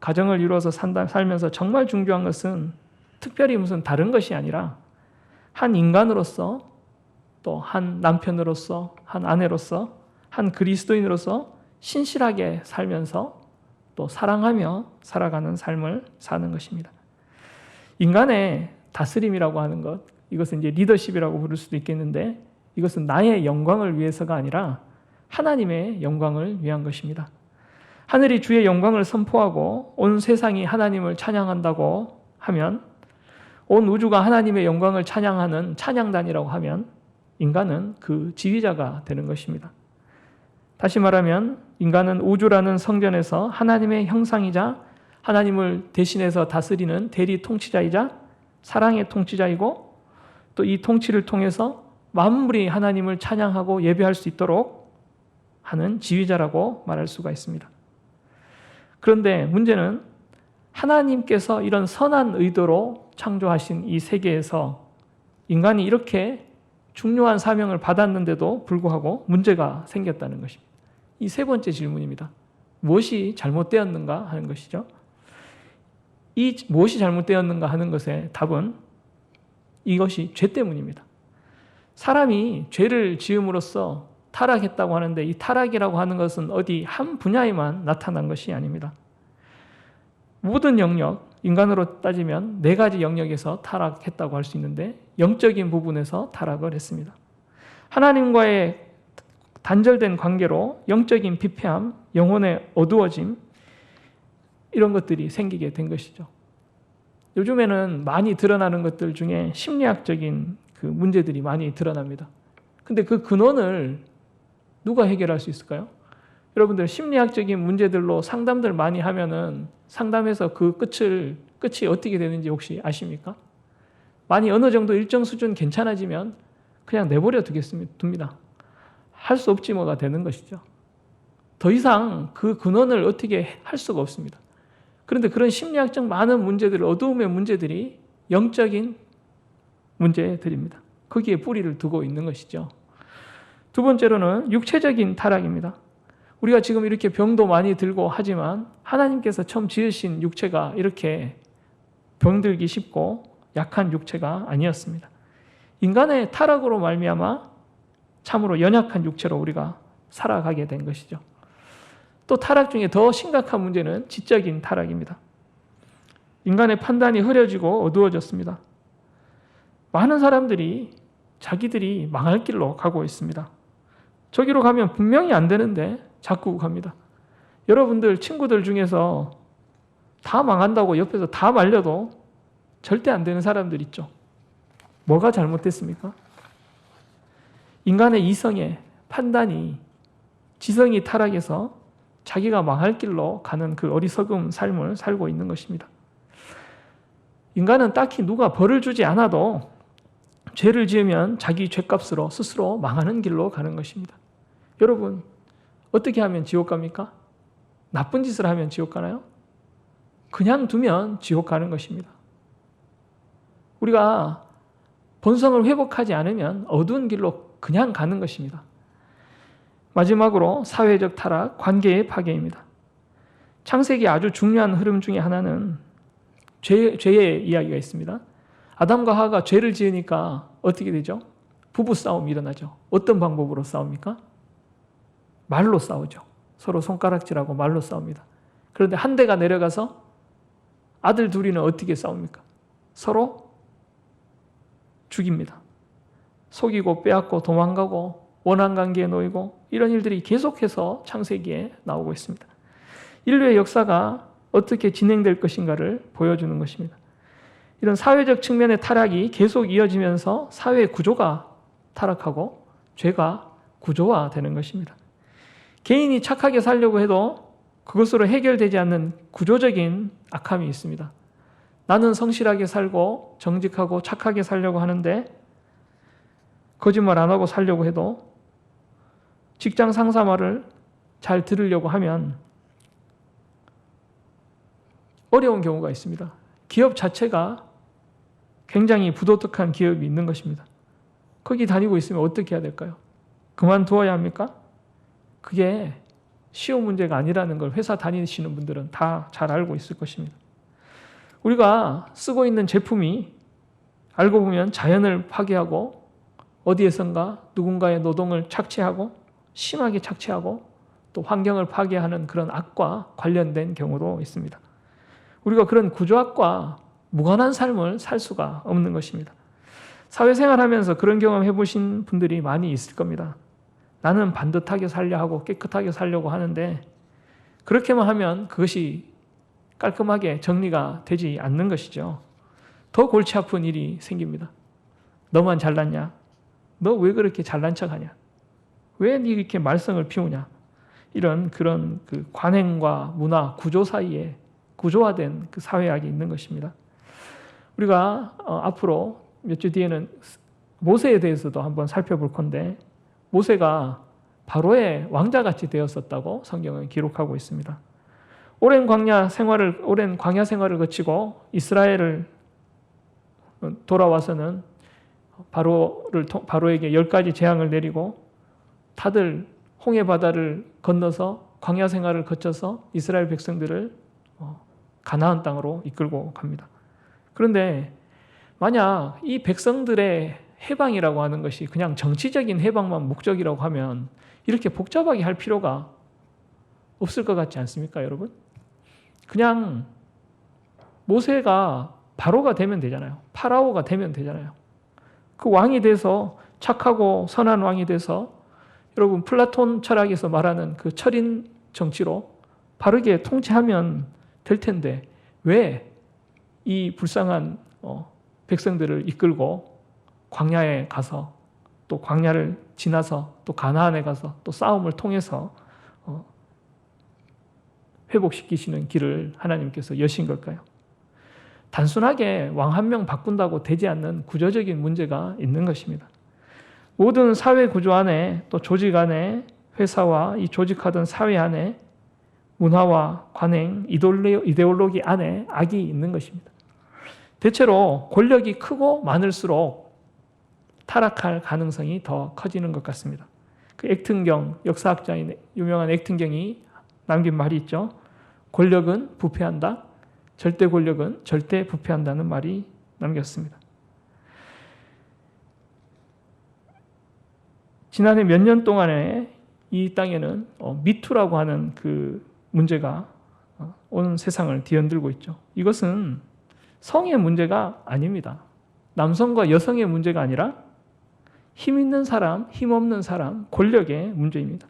가정을 이루어서 살면서 정말 중요한 것은 특별히 무슨 다른 것이 아니라 한 인간으로서 또 한 남편으로서 한 아내로서 한 그리스도인으로서 신실하게 살면서 또 사랑하며 살아가는 삶을 사는 것입니다. 인간의 다스림이라고 하는 것, 이것은 이제 리더십이라고 부를 수도 있겠는데 이것은 나의 영광을 위해서가 아니라 하나님의 영광을 위한 것입니다. 하늘이 주의 영광을 선포하고 온 세상이 하나님을 찬양한다고 하면, 온 우주가 하나님의 영광을 찬양하는 찬양단이라고 하면 인간은 그 지휘자가 되는 것입니다. 다시 말하면 인간은 우주라는 성전에서 하나님의 형상이자 하나님을 대신해서 다스리는 대리 통치자이자 사랑의 통치자이고 또 이 통치를 통해서 만물이 하나님을 찬양하고 예배할 수 있도록 하는 지휘자라고 말할 수가 있습니다. 그런데 문제는 하나님께서 이런 선한 의도로 창조하신 이 세계에서 인간이 이렇게 중요한 사명을 받았는데도 불구하고 문제가 생겼다는 것입니다. 이 세 번째 질문입니다. 무엇이 잘못되었는가 하는 것이죠. 이 무엇이 잘못되었는가 하는 것의 답은 이것이 죄 때문입니다. 사람이 죄를 지음으로써 타락했다고 하는데 이 타락이라고 하는 것은 어디 한 분야에만 나타난 것이 아닙니다. 모든 영역, 인간으로 따지면 4가지 영역에서 타락했다고 할 수 있는데 영적인 부분에서 타락을 했습니다. 하나님과의 단절된 관계로 영적인 피폐함, 영혼의 어두워짐 이런 것들이 생기게 된 것이죠. 요즘에는 많이 드러나는 것들 중에 심리학적인 그 문제들이 많이 드러납니다. 근데 그 근원을 누가 해결할 수 있을까요? 여러분들 심리학적인 문제들로 상담들 많이 하면은 상담해서 그 끝이 어떻게 되는지 혹시 아십니까? 많이 어느 정도 일정 수준 괜찮아지면 그냥 내버려 둡니다. 할 수 없지 뭐가 되는 것이죠. 더 이상 그 근원을 어떻게 할 수가 없습니다. 그런데 그런 심리학적 많은 문제들, 어두움의 문제들이 영적인 문제들입니다. 거기에 뿌리를 두고 있는 것이죠. 두 번째로는 육체적인 타락입니다. 우리가 지금 이렇게 병도 많이 들고 하지만 하나님께서 처음 지으신 육체가 이렇게 병들기 쉽고 약한 육체가 아니었습니다. 인간의 타락으로 말미암아 참으로 연약한 육체로 우리가 살아가게 된 것이죠. 또 타락 중에 더 심각한 문제는 지적인 타락입니다. 인간의 판단이 흐려지고 어두워졌습니다. 많은 사람들이 자기들이 망할 길로 가고 있습니다. 저기로 가면 분명히 안 되는데 자꾸 갑니다. 여러분들 친구들 중에서 다 망한다고 옆에서 다 말려도 절대 안 되는 사람들 있죠. 뭐가 잘못됐습니까? 인간의 이성의 판단이 지성이 타락해서 자기가 망할 길로 가는 그 어리석은 삶을 살고 있는 것입니다. 인간은 딱히 누가 벌을 주지 않아도 죄를 지으면 자기 죄값으로 스스로 망하는 길로 가는 것입니다. 여러분, 어떻게 하면 지옥 갑니까? 나쁜 짓을 하면 지옥 가나요? 그냥 두면 지옥 가는 것입니다. 우리가 본성을 회복하지 않으면 어두운 길로 그냥 가는 것입니다. 마지막으로 사회적 타락, 관계의 파괴입니다. 창세기 아주 중요한 흐름 중에 하나는 죄의 이야기가 있습니다. 아담과 하와가 죄를 지으니까 어떻게 되죠? 부부싸움이 일어나죠. 어떤 방법으로 싸웁니까? 말로 싸우죠. 서로 손가락질하고 말로 싸웁니다. 그런데 한 대가 내려가서 아들 둘이는 어떻게 싸웁니까? 서로 죽입니다. 속이고 빼앗고 도망가고 원한관계에 놓이고 이런 일들이 계속해서 창세기에 나오고 있습니다. 인류의 역사가 어떻게 진행될 것인가를 보여주는 것입니다. 이런 사회적 측면의 타락이 계속 이어지면서 사회 구조가 타락하고 죄가 구조화되는 것입니다. 개인이 착하게 살려고 해도 그것으로 해결되지 않는 구조적인 악함이 있습니다. 나는 성실하게 살고 정직하고 착하게 살려고 하는데 거짓말 안 하고 살려고 해도 직장 상사 말을 잘 들으려고 하면 어려운 경우가 있습니다. 기업 자체가 굉장히 부도덕한 기업이 있는 것입니다. 거기 다니고 있으면 어떻게 해야 될까요? 그만두어야 합니까? 그게 쉬운 문제가 아니라는 걸 회사 다니시는 분들은 다 잘 알고 있을 것입니다. 우리가 쓰고 있는 제품이 알고 보면 자연을 파괴하고 어디에선가 누군가의 노동을 착취하고 심하게 착취하고 또 환경을 파괴하는 그런 악과 관련된 경우도 있습니다. 우리가 그런 구조악과 무관한 삶을 살 수가 없는 것입니다. 사회생활하면서 그런 경험 해보신 분들이 많이 있을 겁니다. 나는 반듯하게 살려 하고 깨끗하게 살려고 하는데 그렇게만 하면 그것이 깔끔하게 정리가 되지 않는 것이죠. 더 골치 아픈 일이 생깁니다. 너만 잘났냐? 너 왜 그렇게 잘난 척하냐? 왜 네 이렇게 말썽을 피우냐? 이런 그런 그 관행과 문화, 구조 사이에 구조화된 그 사회학이 있는 것입니다. 우리가 앞으로 몇 주 뒤에는 모세에 대해서도 한번 살펴볼 건데 모세가 바로의 왕자같이 되었었다고 성경은 기록하고 있습니다. 오랜 광야 생활을 거치고 이스라엘을 돌아와서는 바로에게 10가지 재앙을 내리고 다들 홍해 바다를 건너서 광야 생활을 거쳐서 이스라엘 백성들을 가나안 땅으로 이끌고 갑니다. 그런데 만약 이 백성들의 해방이라고 하는 것이 그냥 정치적인 해방만 목적이라고 하면 이렇게 복잡하게 할 필요가 없을 것 같지 않습니까, 여러분? 그냥 모세가 바로가 되면 되잖아요. 파라오가 되면 되잖아요. 그 왕이 돼서 착하고 선한 왕이 돼서 여러분 플라톤 철학에서 말하는 그 철인 정치로 바르게 통치하면 될 텐데 왜 이 불쌍한 백성들을 이끌고 광야에 가서 또 광야를 지나서 또 가나안에 가서 또 싸움을 통해서 회복시키시는 길을 하나님께서 여신 걸까요? 단순하게 왕 한 명 바꾼다고 되지 않는 구조적인 문제가 있는 것입니다. 모든 사회 구조 안에 또 조직 안에 회사와 이 조직하던 사회 안에 문화와 관행, 이데올로기 안에 악이 있는 것입니다. 대체로 권력이 크고 많을수록 타락할 가능성이 더 커지는 것 같습니다. 그 액튼경, 역사학자인 유명한 액튼경이 남긴 말이 있죠. 권력은 부패한다. 절대 권력은 절대 부패한다는 말이 남겼습니다. 지난해 몇 년 동안에 이 땅에는 미투라고 하는 그 문제가 온 세상을 뒤흔들고 있죠. 이것은 성의 문제가 아닙니다. 남성과 여성의 문제가 아니라 힘 있는 사람, 힘 없는 사람, 권력의 문제입니다.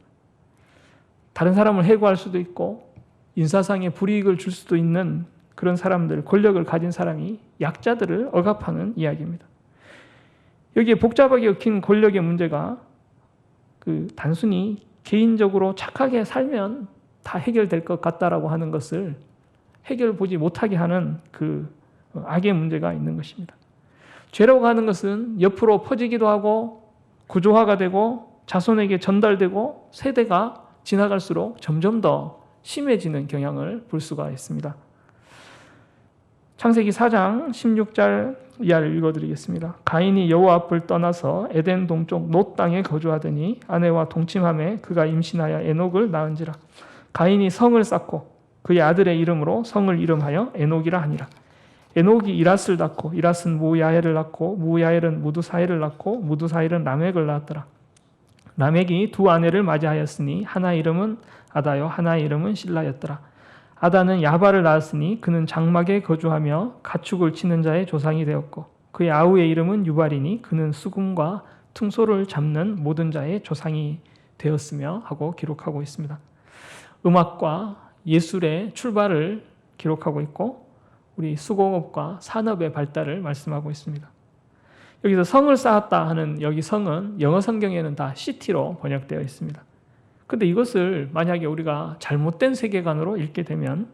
다른 사람을 해고할 수도 있고 인사상의 불이익을 줄 수도 있는 그런 사람들, 권력을 가진 사람이 약자들을 억압하는 이야기입니다. 여기에 복잡하게 얽힌 권력의 문제가 단순히 개인적으로 착하게 살면 다 해결될 것 같다라고 하는 것을 해결 보지 못하게 하는 그 악의 문제가 있는 것입니다. 죄라고 하는 것은 옆으로 퍼지기도 하고 구조화가 되고 자손에게 전달되고 세대가 지나갈수록 점점 더 심해지는 경향을 볼 수가 있습니다. 창세기 4장 16절 이하를 읽어드리겠습니다. 가인이 여호와 앞을 떠나서 에덴 동쪽 놋 땅에 거주하더니 아내와 동침하매 그가 임신하여 에녹을 낳은지라. 가인이 성을 쌓고 그의 아들의 이름으로 성을 이름하여 에녹이라 하니라. 에녹이 이랏을 낳고 이랏은 무야헬을 낳고 무야헬은 무두사헬을 낳고 무두사헬은 라멕을 낳았더라. 라멕이 두 아내를 맞이하였으니 하나 이름은 아다요 하나의 이름은 실라였더라. 아다는 야발을 낳았으니 그는 장막에 거주하며 가축을 치는 자의 조상이 되었고 그의 아우의 이름은 유발이니 그는 수금과 퉁소를 잡는 모든 자의 조상이 되었으며 하고 기록하고 있습니다. 음악과 예술의 출발을 기록하고 있고 우리 수공업과 산업의 발달을 말씀하고 있습니다. 여기서 성을 쌓았다 하는 여기 성은 영어 성경에는 다 시티로 번역되어 있습니다. 근데 이것을 만약에 우리가 잘못된 세계관으로 읽게 되면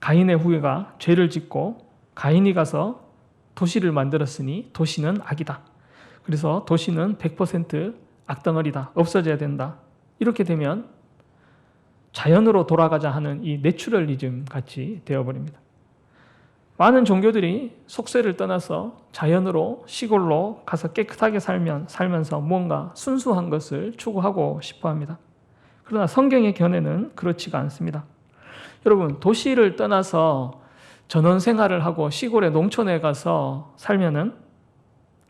가인의 후예가 죄를 짓고 가인이 가서 도시를 만들었으니 도시는 악이다. 그래서 도시는 100% 악덩어리다. 없어져야 된다. 이렇게 되면 자연으로 돌아가자 하는 이 내추럴리즘 같이 되어버립니다. 많은 종교들이 속세를 떠나서 자연으로 시골로 가서 깨끗하게 살면서 뭔가 순수한 것을 추구하고 싶어 합니다. 그러나 성경의 견해는 그렇지가 않습니다. 여러분, 도시를 떠나서 전원 생활을 하고 시골의 농촌에 가서 살면은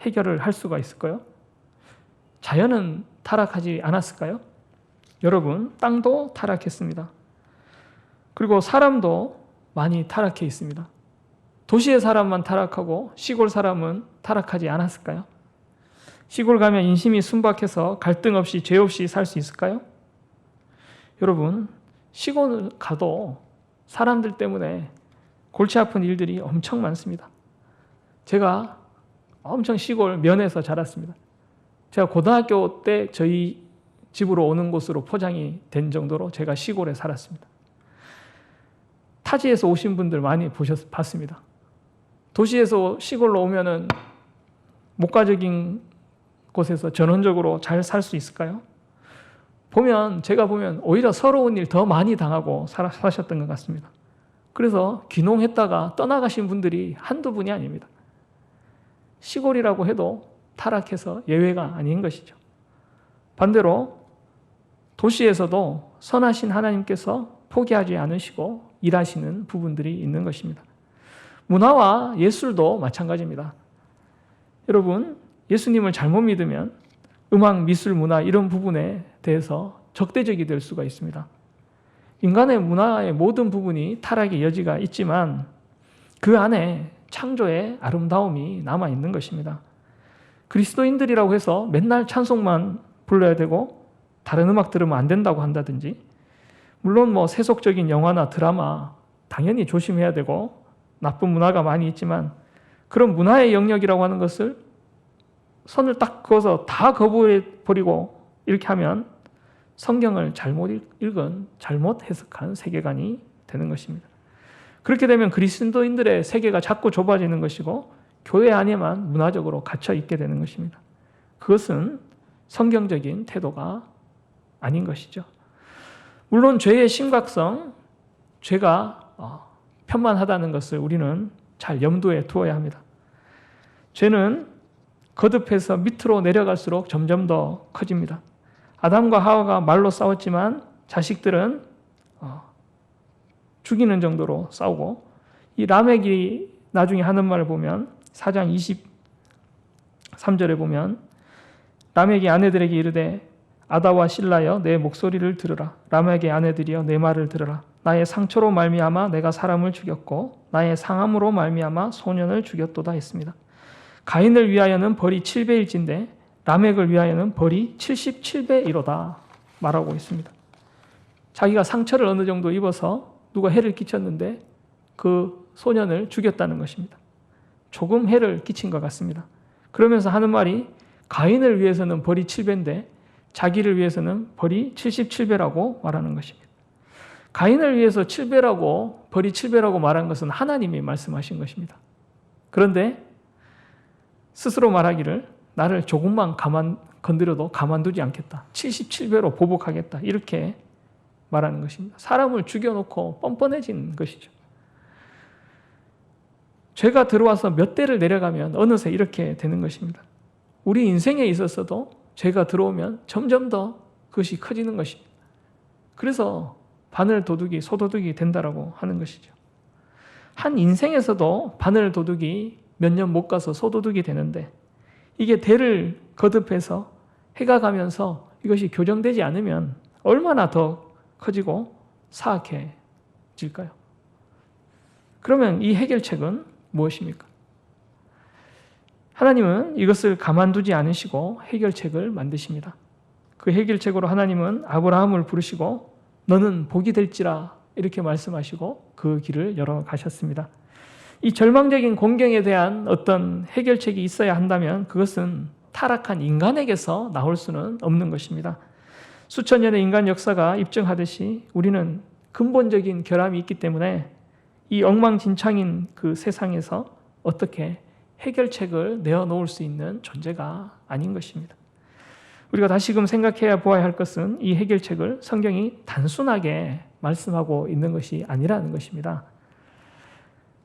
해결을 할 수가 있을까요? 자연은 타락하지 않았을까요? 여러분, 땅도 타락했습니다. 그리고 사람도 많이 타락해 있습니다. 도시의 사람만 타락하고 시골 사람은 타락하지 않았을까요? 시골 가면 인심이 순박해서 갈등 없이 죄 없이 살 수 있을까요? 여러분, 시골 가도 사람들 때문에 골치 아픈 일들이 엄청 많습니다. 제가 엄청 시골 면에서 자랐습니다. 제가 고등학교 때 저희 집으로 오는 곳으로 포장이 된 정도로 제가 시골에 살았습니다. 타지에서 오신 분들 많이 봤습니다. 도시에서 시골로 오면은 목가적인 곳에서 전원적으로 잘 살 수 있을까요? 제가 보면 오히려 서러운 일 더 많이 당하고 사셨던 것 같습니다. 그래서 귀농했다가 떠나가신 분들이 한두 분이 아닙니다. 시골이라고 해도 타락해서 예외가 아닌 것이죠. 반대로 도시에서도 선하신 하나님께서 포기하지 않으시고 일하시는 부분들이 있는 것입니다. 문화와 예술도 마찬가지입니다. 여러분, 예수님을 잘못 믿으면 음악, 미술, 문화 이런 부분에 대해서 적대적이 될 수가 있습니다. 인간의 문화의 모든 부분이 타락의 여지가 있지만 그 안에 창조의 아름다움이 남아있는 것입니다. 그리스도인들이라고 해서 맨날 찬송만 불러야 되고 다른 음악 들으면 안 된다고 한다든지, 물론 뭐 세속적인 영화나 드라마 당연히 조심해야 되고 나쁜 문화가 많이 있지만, 그런 문화의 영역이라고 하는 것을 선을 딱 그어서 다 거부해버리고 이렇게 하면 성경을 잘못 읽은, 잘못 해석한 세계관이 되는 것입니다. 그렇게 되면 그리스도인들의 세계가 자꾸 좁아지는 것이고 교회 안에만 문화적으로 갇혀 있게 되는 것입니다. 그것은 성경적인 태도가 아닌 것이죠. 물론 죄의 심각성, 죄가 편만하다는 것을 우리는 잘 염두에 두어야 합니다. 죄는 거듭해서 밑으로 내려갈수록 점점 더 커집니다. 아담과 하와가 말로 싸웠지만 자식들은 죽이는 정도로 싸우고, 이 라멕이 나중에 하는 말을 보면 4장 23절에 보면 라멕이 아내들에게 이르되 아다와 실라여 내 목소리를 들으라. 라멕의 아내들이여 내 말을 들으라. 나의 상처로 말미암아 내가 사람을 죽였고 나의 상함으로 말미암아 소년을 죽였도다 했습니다. 가인을 위하여는 벌이 7배일진데 라멕을 위하여는 벌이 77배이로다 말하고 있습니다. 자기가 상처를 어느 정도 입어서 누가 해를 끼쳤는데 그 소년을 죽였다는 것입니다. 조금 해를 끼친 것 같습니다. 그러면서 하는 말이 가인을 위해서는 벌이 7배인데 자기를 위해서는 벌이 77배라고 말하는 것입니다. 가인을 위해서 7배라고, 벌이 7배라고 말한 것은 하나님이 말씀하신 것입니다. 그런데 스스로 말하기를 나를 조금만 건드려도 가만두지 않겠다. 77배로 보복하겠다. 이렇게 말하는 것입니다. 사람을 죽여놓고 뻔뻔해진 것이죠. 죄가 들어와서 몇 대를 내려가면 어느새 이렇게 되는 것입니다. 우리 인생에 있어서도 죄가 들어오면 점점 더 그것이 커지는 것입니다. 그래서 바늘 도둑이 소도둑이 된다라고 하는 것이죠. 한 인생에서도 바늘 도둑이 몇 년 못 가서 소도둑이 되는데, 이게 대를 거듭해서 해가 가면서 이것이 교정되지 않으면 얼마나 더 커지고 사악해질까요? 그러면 이 해결책은 무엇입니까? 하나님은 이것을 가만두지 않으시고 해결책을 만드십니다. 그 해결책으로 하나님은 아브라함을 부르시고 너는 복이 될지라 이렇게 말씀하시고 그 길을 열어가셨습니다. 이 절망적인 공경에 대한 어떤 해결책이 있어야 한다면 그것은 타락한 인간에게서 나올 수는 없는 것입니다. 수천 년의 인간 역사가 입증하듯이 우리는 근본적인 결함이 있기 때문에 이 엉망진창인 그 세상에서 어떻게 해결책을 내어놓을 수 있는 존재가 아닌 것입니다. 우리가 다시금 생각해야 보아야 할 것은 이 해결책을 성경이 단순하게 말씀하고 있는 것이 아니라는 것입니다.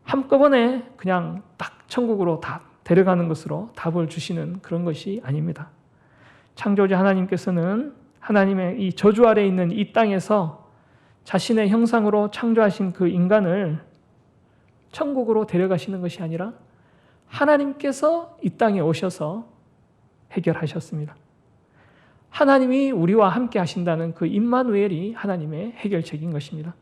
한꺼번에 그냥 딱 천국으로 다 데려가는 것으로 답을 주시는 그런 것이 아닙니다. 창조주 하나님께서는 하나님의 이 저주 아래 있는 이 땅에서 자신의 형상으로 창조하신 그 인간을 천국으로 데려가시는 것이 아니라 하나님께서 이 땅에 오셔서 해결하셨습니다. 하나님이 우리와 함께 하신다는 그 임마누엘이 하나님의 해결책인 것입니다.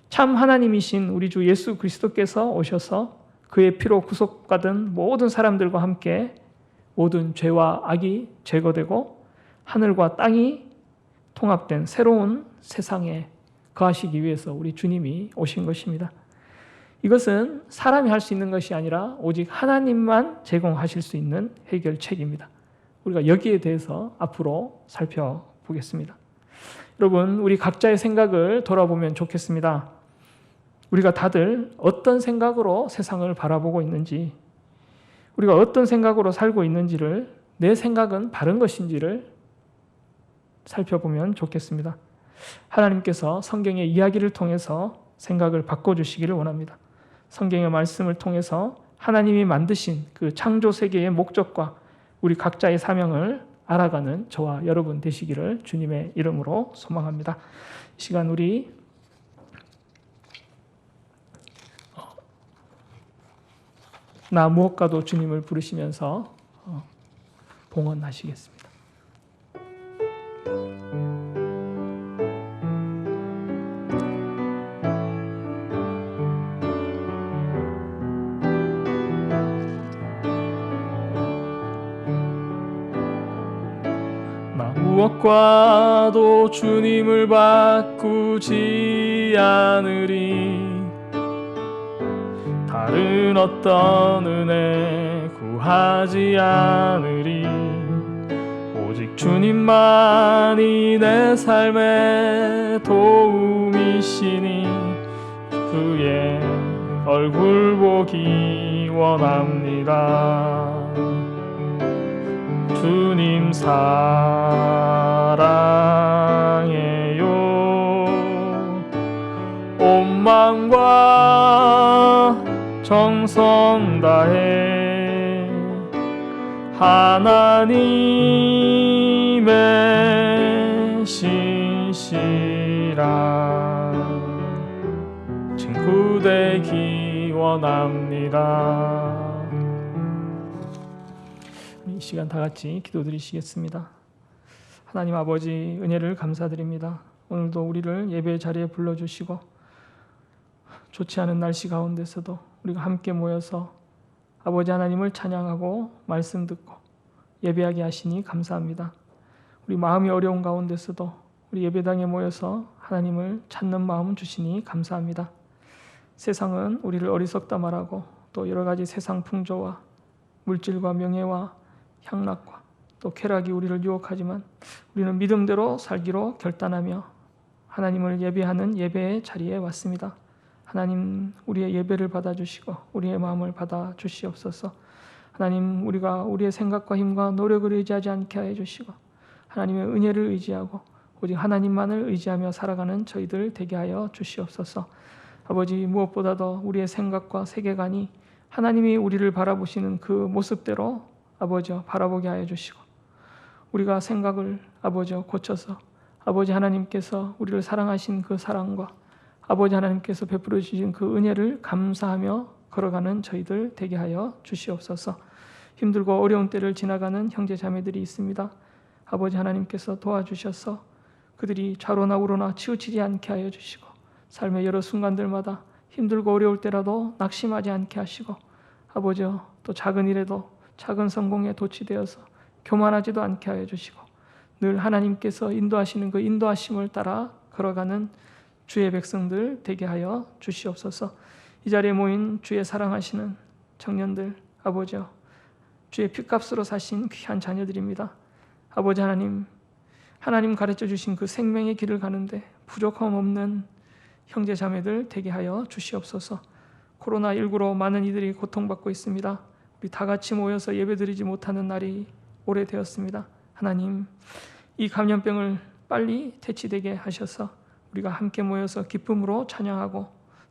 참 하나님이신 우리 주 예수 그리스도께서 오셔서 그의 피로 구속받은 모든 사람들과 함께 모든 죄와 악이 제거되고 하늘과 땅이 통합된 새로운 세상에 거하시기 위해서 우리 주님이 오신 것입니다. 이것은 사람이 할 수 있는 것이 아니라 오직 하나님만 제공하실 수 있는 해결책입니다. 우리가 여기에 대해서 앞으로 살펴보겠습니다. 여러분, 우리 각자의 생각을 돌아보면 좋겠습니다. 우리가 다들 어떤 생각으로 세상을 바라보고 있는지, 우리가 어떤 생각으로 살고 있는지를, 내 생각은 바른 것인지를 살펴보면 좋겠습니다. 하나님께서 성경의 이야기를 통해서 생각을 바꿔주시기를 원합니다. 성경의 말씀을 통해서 하나님이 만드신 그 창조 세계의 목적과 우리 각자의 사명을 알아가는 저와 여러분 되시기를 주님의 이름으로 소망합니다. 이 시간 우리 나 무엇과도 주님을 부르시면서 봉헌하시겠습니다. 무엇과도 주님을 바꾸지 않으리. 다른 어떤 은혜 구하지 않으리. 오직 주님만이 내 삶의 도움이시니 그의 얼굴 보기 원합니다. 주님 사랑해요. 온 마음과 정성 다해 하나님의 신실한 친구 되기 원합니다. 이 시간 다 같이 기도드리시겠습니다. 하나님 아버지, 은혜를 감사드립니다. 오늘도 우리를 예배 자리에 불러주시고 좋지 않은 날씨 가운데서도 우리가 함께 모여서 아버지 하나님을 찬양하고 말씀 듣고 예배하게 하시니 감사합니다. 우리 마음이 어려운 가운데서도 우리 예배당에 모여서 하나님을 찾는 마음 주시니 감사합니다. 세상은 우리를 어리석다 말하고 또 여러 가지 세상 풍조와 물질과 명예와 향락과 또 쾌락이 우리를 유혹하지만 우리는 믿음대로 살기로 결단하며 하나님을 예배하는 예배의 자리에 왔습니다. 하나님, 우리의 예배를 받아주시고 우리의 마음을 받아주시옵소서. 하나님, 우리가 우리의 생각과 힘과 노력을 의지하지 않게 해주시고 하나님의 은혜를 의지하고 오직 하나님만을 의지하며 살아가는 저희들 되게 하여 주시옵소서. 아버지, 무엇보다도 우리의 생각과 세계관이 하나님이 우리를 바라보시는 그 모습대로 아버지 바라보게 하여 주시고 우리가 생각을 아버지 고쳐서 아버지 하나님께서 우리를 사랑하신 그 사랑과 아버지 하나님께서 베풀어 주신 그 은혜를 감사하며 걸어가는 저희들 되게 하여 주시옵소서. 힘들고 어려운 때를 지나가는 형제 자매들이 있습니다. 아버지 하나님께서 도와주셔서 그들이 좌로나 우로나 치우치지 않게 하여 주시고 삶의 여러 순간들마다 힘들고 어려울 때라도 낙심하지 않게 하시고 아버지 또 작은 일에도 작은 성공에 도취되어서 교만하지도 않게 하여 주시고 늘 하나님께서 인도하시는 그 인도하심을 따라 걸어가는 주의 백성들 되게 하여 주시옵소서. 이 자리에 모인 주의 사랑하시는 청년들 아버지여, 주의 핏값으로 사신 귀한 자녀들입니다. 아버지 하나님, 하나님 가르쳐 주신 그 생명의 길을 가는데 부족함 없는 형제 자매들 되게 하여 주시옵소서. 코로나19로 많은 이들이 고통받고 있습니다. 우리 다 같이 모여서 예배드리지 못하는 날이 오래되었습니다. 하나님, 이 감염병을 빨리 퇴치되게 하셔서 우리가 함께 모여서 기쁨으로 찬양하고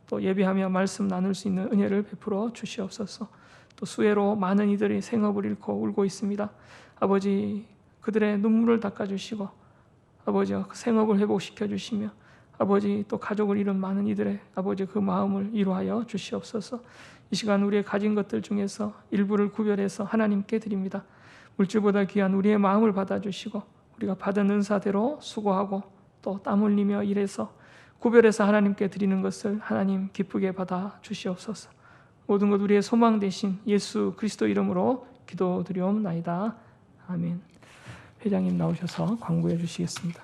또 예배하며 말씀 나눌 수 있는 은혜를 베풀어 주시옵소서. 또 수해로 많은 이들이 생업을 잃고 울고 있습니다. 아버지, 그들의 눈물을 닦아주시고 아버지 그 생업을 회복시켜 주시며 아버지 또 가족을 잃은 많은 이들의 아버지 그 마음을 위로하여 주시옵소서. 이 시간 우리의 가진 것들 중에서 일부를 구별해서 하나님께 드립니다. 물질보다 귀한 우리의 마음을 받아주시고 우리가 받은 은사대로 수고하고 또 땀 흘리며 일해서 구별해서 하나님께 드리는 것을 하나님 기쁘게 받아 주시옵소서. 모든 것 우리의 소망 되신 예수 그리스도 이름으로 기도드리옵나이다. 아멘. 회장님 나오셔서 광고해 주시겠습니다.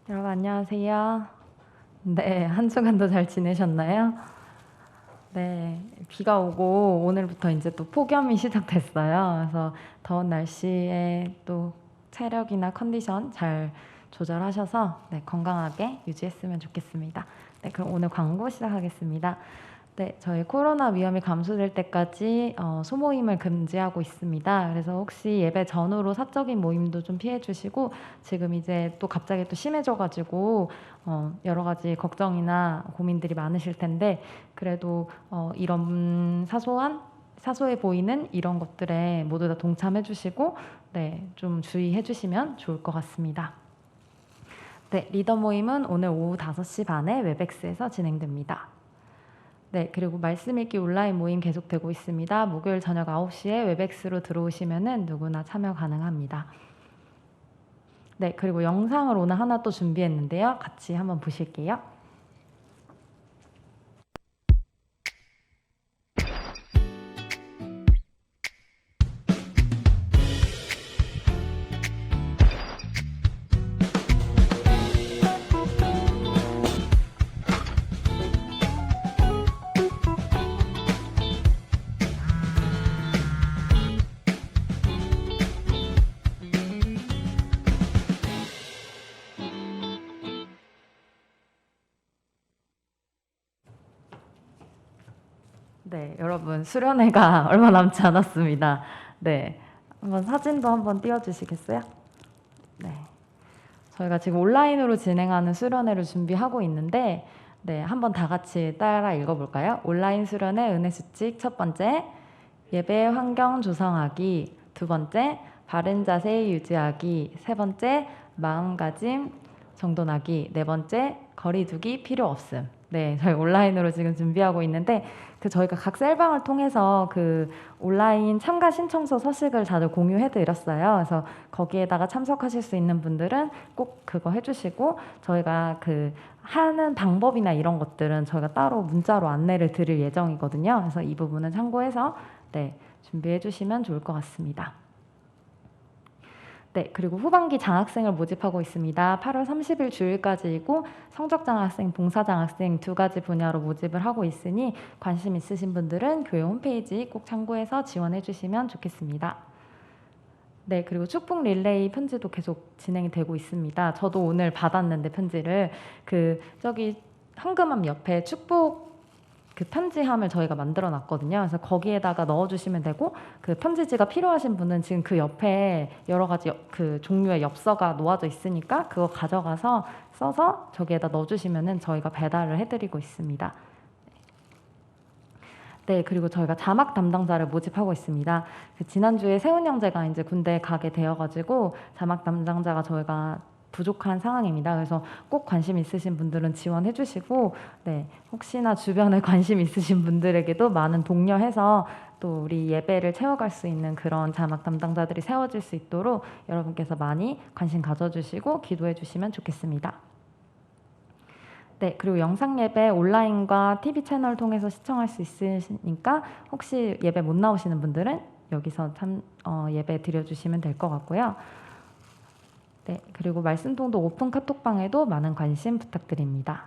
여러분 안녕하세요. 네, 한 주간도 잘 지내셨나요? 네, 비가 오고 오늘부터 이제 또 폭염이 시작됐어요. 그래서 더운 날씨에 또 체력이나 컨디션 잘 조절하셔서 네, 건강하게 유지했으면 좋겠습니다. 네, 그럼 오늘 광고 시작하겠습니다. 네, 저희 코로나 위험이 감소될 때까지 소모임을 금지하고 있습니다. 그래서 혹시 예배 전후로 사적인 모임도 좀 피해 주시고 지금 이제 또 갑자기 또 심해져가지고 여러 가지 걱정이나 고민들이 많으실 텐데 그래도 이런 사소해 보이는 이런 것들에 모두 다 동참해 주시고 네, 좀 주의해 주시면 좋을 것 같습니다. 네, 리더 모임은 오늘 오후 5시 반에 웹엑스에서 진행됩니다. 네, 그리고 말씀 읽기 온라인 모임 계속되고 있습니다. 목요일 저녁 9시에 웹엑스로 들어오시면은 누구나 참여 가능합니다. 네, 그리고 영상을 오늘 하나 또 준비했는데요. 같이 한번 보실게요. 네, 여러분 수련회가 얼마 남지 않았습니다. 네, 한번 사진도 한번 띄워주시겠어요? 네, 저희가 지금 온라인으로 진행하는 수련회를 준비하고 있는데, 네, 한번 다 같이 따라 읽어볼까요? 온라인 수련회 은혜 수칙 첫 번째, 예배 환경 조성하기. 두 번째, 바른 자세 유지하기. 세 번째, 마음가짐 정돈하기. 네 번째, 거리두기 필요 없음. 네, 저희 온라인으로 지금 준비하고 있는데, 저희가 각 셀방을 통해서 그 온라인 참가 신청서 서식을 다들 공유해드렸어요. 그래서 거기에다가 참석하실 수 있는 분들은 꼭 그거 해주시고, 저희가 그 하는 방법이나 이런 것들은 저희가 따로 문자로 안내를 드릴 예정이거든요. 그래서 이 부분은 참고해서 네, 준비해 주시면 좋을 것 같습니다. 네, 그리고 후반기 장학생을 모집하고 있습니다. 8월 30일 주일까지이고 성적 장학생, 봉사 장학생 두 가지 분야로 모집을 하고 있으니 관심 있으신 분들은 교회 홈페이지 꼭 참고해서 지원해 주시면 좋겠습니다. 네, 그리고 축복 릴레이 편지도 계속 진행이 되고 있습니다. 저도 오늘 받았는데 편지를 저기 현금함 옆에 축복 그 편지함을 저희가 만들어 놨거든요. 그래서 거기에다가 넣어주시면 되고, 그 편지지가 필요하신 분은 지금 그 옆에 여러 가지 그 종류의 엽서가 놓아져 있으니까 그거 가져가서 써서 저기에다 넣어주시면은 저희가 배달을 해드리고 있습니다. 네, 그리고 저희가 자막 담당자를 모집하고 있습니다. 지난주에 세훈 형제가 이제 군대 가게 되어가지고 자막 담당자가 저희가 부족한 상황입니다. 그래서 꼭 관심 있으신 분들은 지원해 주시고, 네, 혹시나 주변에 관심 있으신 분들에게도 많은 독려해서 또 우리 예배를 채워갈 수 있는 그런 자막 담당자들이 세워질 수 있도록 여러분께서 많이 관심 가져주시고 기도해 주시면 좋겠습니다. 네, 그리고 영상 예배 온라인과 TV 채널 통해서 시청할 수 있으니까 혹시 예배 못 나오시는 분들은 여기서 예배 드려주시면 될 것 같고요. 네, 그리고 말씀통도 오픈 카톡방에도 많은 관심 부탁드립니다.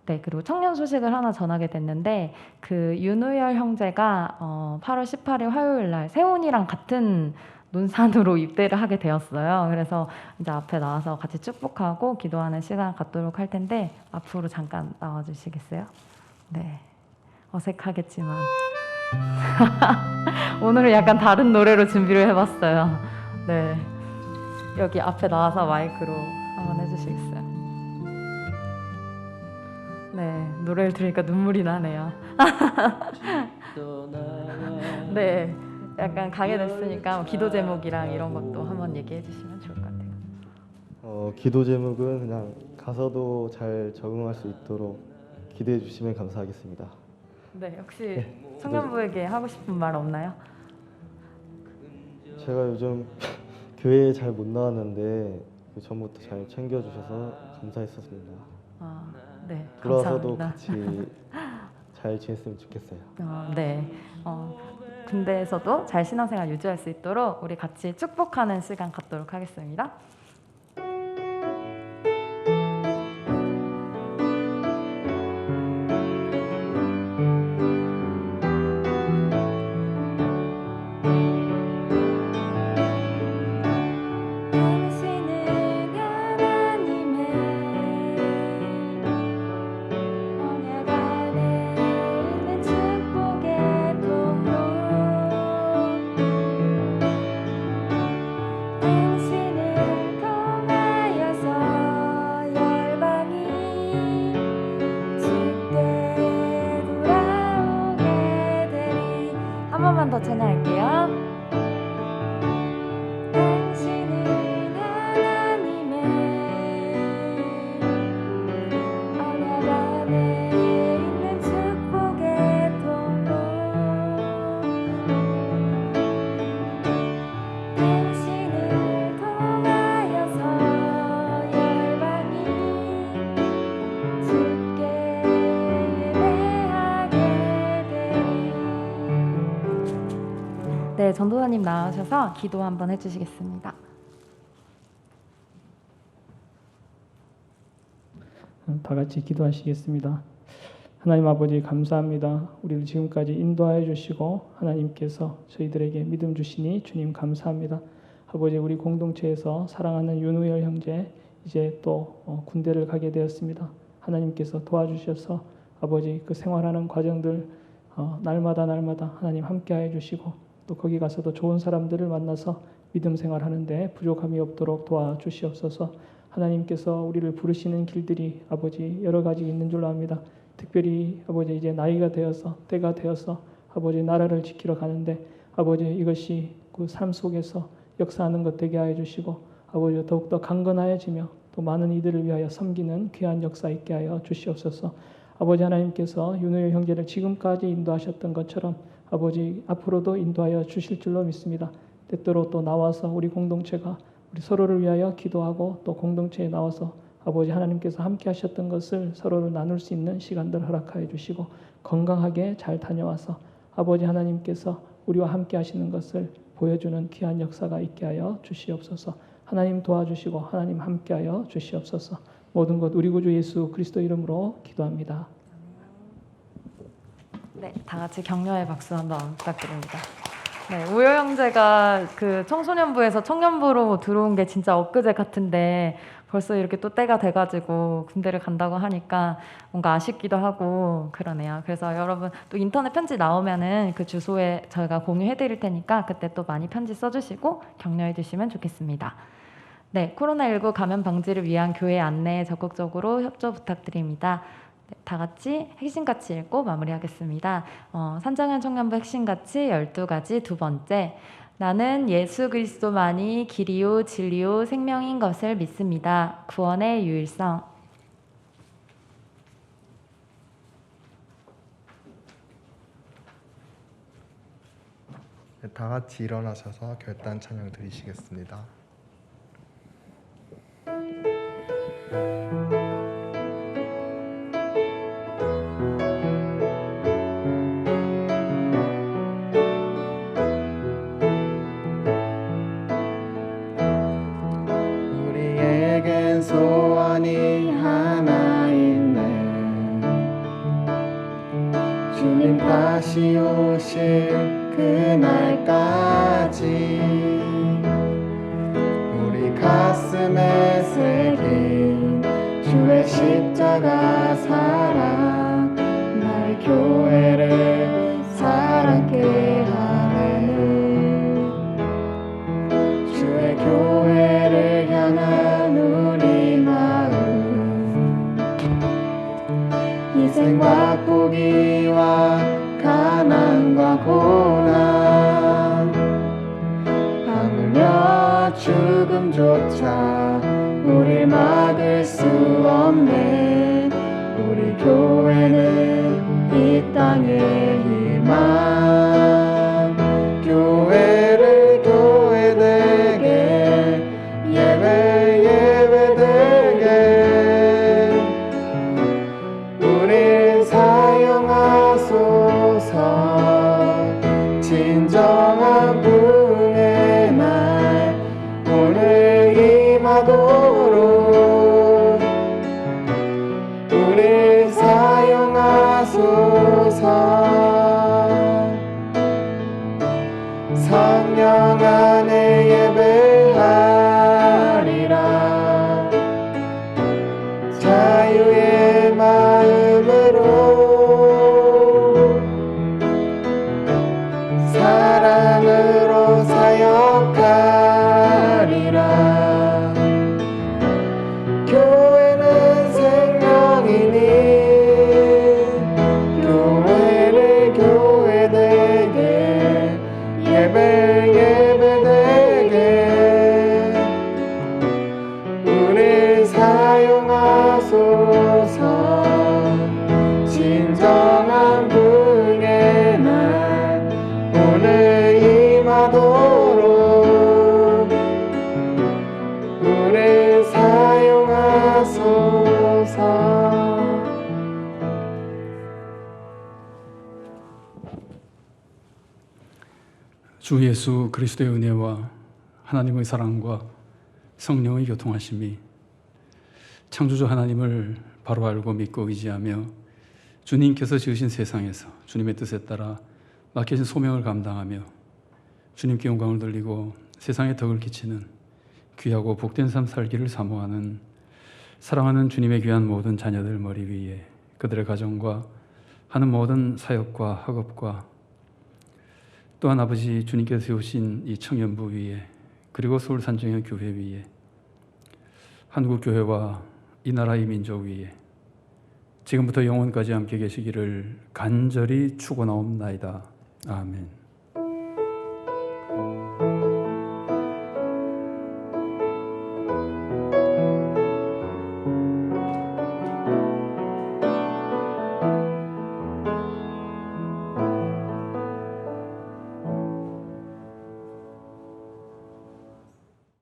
네, 그리고 청년 소식을 하나 전하게 됐는데, 그 윤우열 형제가 8월 18일 화요일 날 세훈이랑 같은 논산으로 입대를 하게 되었어요. 그래서 이제 앞에 나와서 같이 축복하고 기도하는 시간 갖도록 할 텐데, 앞으로 잠깐 나와 주시겠어요? 네, 어색하겠지만 오늘은 약간 다른 노래로 준비를 해봤어요. 네, 여기 앞에 나와서 마이크로 한번 해주시겠어요? 네, 노래를 들으니까 눈물이 나네요. 네, 약간 가게 됐으니까 기도 제목이랑 이런 것도 한번 얘기해 주시면 좋을 것 같아요. 기도 제목은 그냥 가서도 잘 적응할 수 있도록 기도해 주시면 감사하겠습니다. 네, 혹시 청년부에게 하고 싶은 말 없나요? 제가 요즘 교회에 잘 못 나왔는데 그 전부터 잘 챙겨주셔서 감사했었습니다. 네, 돌아와서도 감사합니다. 같이 잘 지냈으면 좋겠어요. 네, 군대에서도 잘 신앙생활 유지할 수 있도록 우리 같이 축복하는 시간 갖도록 하겠습니다. 한 번만 더 찬양할게요. 당신은 하나님의 언약 안에 있는 축복의 통로. 당신을 통하여서 열방이 주께 예배하게 되리. 네, 전도사님 나오셔서 기도 한번 해주시겠습니다. 다 같이 기도하시겠습니다. 하나님 아버지 감사합니다. 우리를 지금까지 인도하여 주시고 하나님께서 저희들에게 믿음 주시니 주님 감사합니다. 아버지 우리 공동체에서 사랑하는 윤우열 형제 이제 또 군대를 가게 되었습니다. 하나님께서 도와주셔서 아버지 그 생활하는 과정들 날마다 하나님 함께하여 주시고 또 거기 가서도 좋은 사람들을 만나서 믿음 생활하는데 부족함이 없도록 도와주시옵소서. 하나님께서 우리를 부르시는 길들이 아버지 여러 가지 있는 줄로 압니다. 특별히 아버지 이제 나이가 되어서 때가 되어서 아버지 나라를 지키러 가는데 아버지 이것이 그 삶 속에서 역사하는 것 되게 하여 주시고 아버지 더욱더 강건하여지며 또 많은 이들을 위하여 섬기는 귀한 역사 있게 하여 주시옵소서. 아버지 하나님께서 윤호의 형제를 지금까지 인도하셨던 것처럼 아버지 앞으로도 인도하여 주실 줄로 믿습니다. 때때로 또 나와서 우리 공동체가 우리 서로를 위하여 기도하고 또 공동체에 나와서 아버지 하나님께서 함께 하셨던 것을 서로를 나눌 수 있는 시간들 허락하여 주시고 건강하게 잘 다녀와서 아버지 하나님께서 우리와 함께 하시는 것을 보여주는 귀한 역사가 있게 하여 주시옵소서. 하나님 도와주시고 하나님 함께하여 주시옵소서. 모든 것 우리 구주 예수 그리스도 이름으로 기도합니다. 네, 다 같이 격려의 박수 한번 부탁드립니다. 네, 우효 형제가 그 청소년부에서 청년부로 들어온 게 진짜 엊그제 같은데 벌써 이렇게 또 때가 돼가지고 군대를 간다고 하니까 뭔가 아쉽기도 하고 그러네요. 그래서 여러분 또 인터넷 편지 나오면은 그 주소에 저희가 공유해드릴 테니까 그때 또 많이 편지 써주시고 격려해주시면 좋겠습니다. 네, 코로나19 감염 방지를 위한 교회 안내에 적극적으로 협조 부탁드립니다. 네, 다 같이 핵심가치 읽고 마무리하겠습니다. 산정현 청년부 핵심가치 12가지 두 번째, 나는 예수 그리스도만이 길이요 진리요 생명인 것을 믿습니다. 구원의 유일성. 네, 다 같이 일어나셔서 결단 찬양 드리시겠습니다. 우리에겐 소원이 하나 있네. 주님 다시 오실 그날까지 우리 가슴에 새긴 주의 십자가 사랑, 날 교회를 사랑케 하네. 주의 교회를 향한 우리 마음, 희생과 포기와 가난과 고난, 하물며 죽음조차 우릴 막을 수 없네. 우리 교회는 이 땅의 희망, 교회를 교회되게, 예배 예배되게 우릴 사용하소서. 진정한 부흥의 날 오늘 임하도록 우릴 사용하소서. 성령 안에 예배하리라. 자유의 마음으로 사랑으로 사역하리라. 교회는 생명이니 교회를 교회되게, 예배 예배되게 우릴 사용하소서. 진정한 부흥의 날 오늘 임하도록 우릴 사용하소서. 주 예수 그리스도의 은혜와 하나님의 사랑과 성령의 교통하심이 창조주 하나님을 바로 알고 믿고 의지하며 주님께서 지으신 세상에서 주님의 뜻에 따라 맡겨진 소명을 감당하며 주님께 영광을 돌리고 세상에 덕을 끼치는 귀하고 복된 삶 살기를 사모하는 사랑하는 주님의 귀한 모든 자녀들 머리 위에, 그들의 가정과 하는 모든 사역과 학업과 또한 아버지 주님께서 세우신 이 청년부 위에 그리고 서울산정현 교회 위에 한국교회와 이 나라의 민족 위에 지금부터 영원까지 함께 계시기를 간절히 축원하옵나이다. 아멘.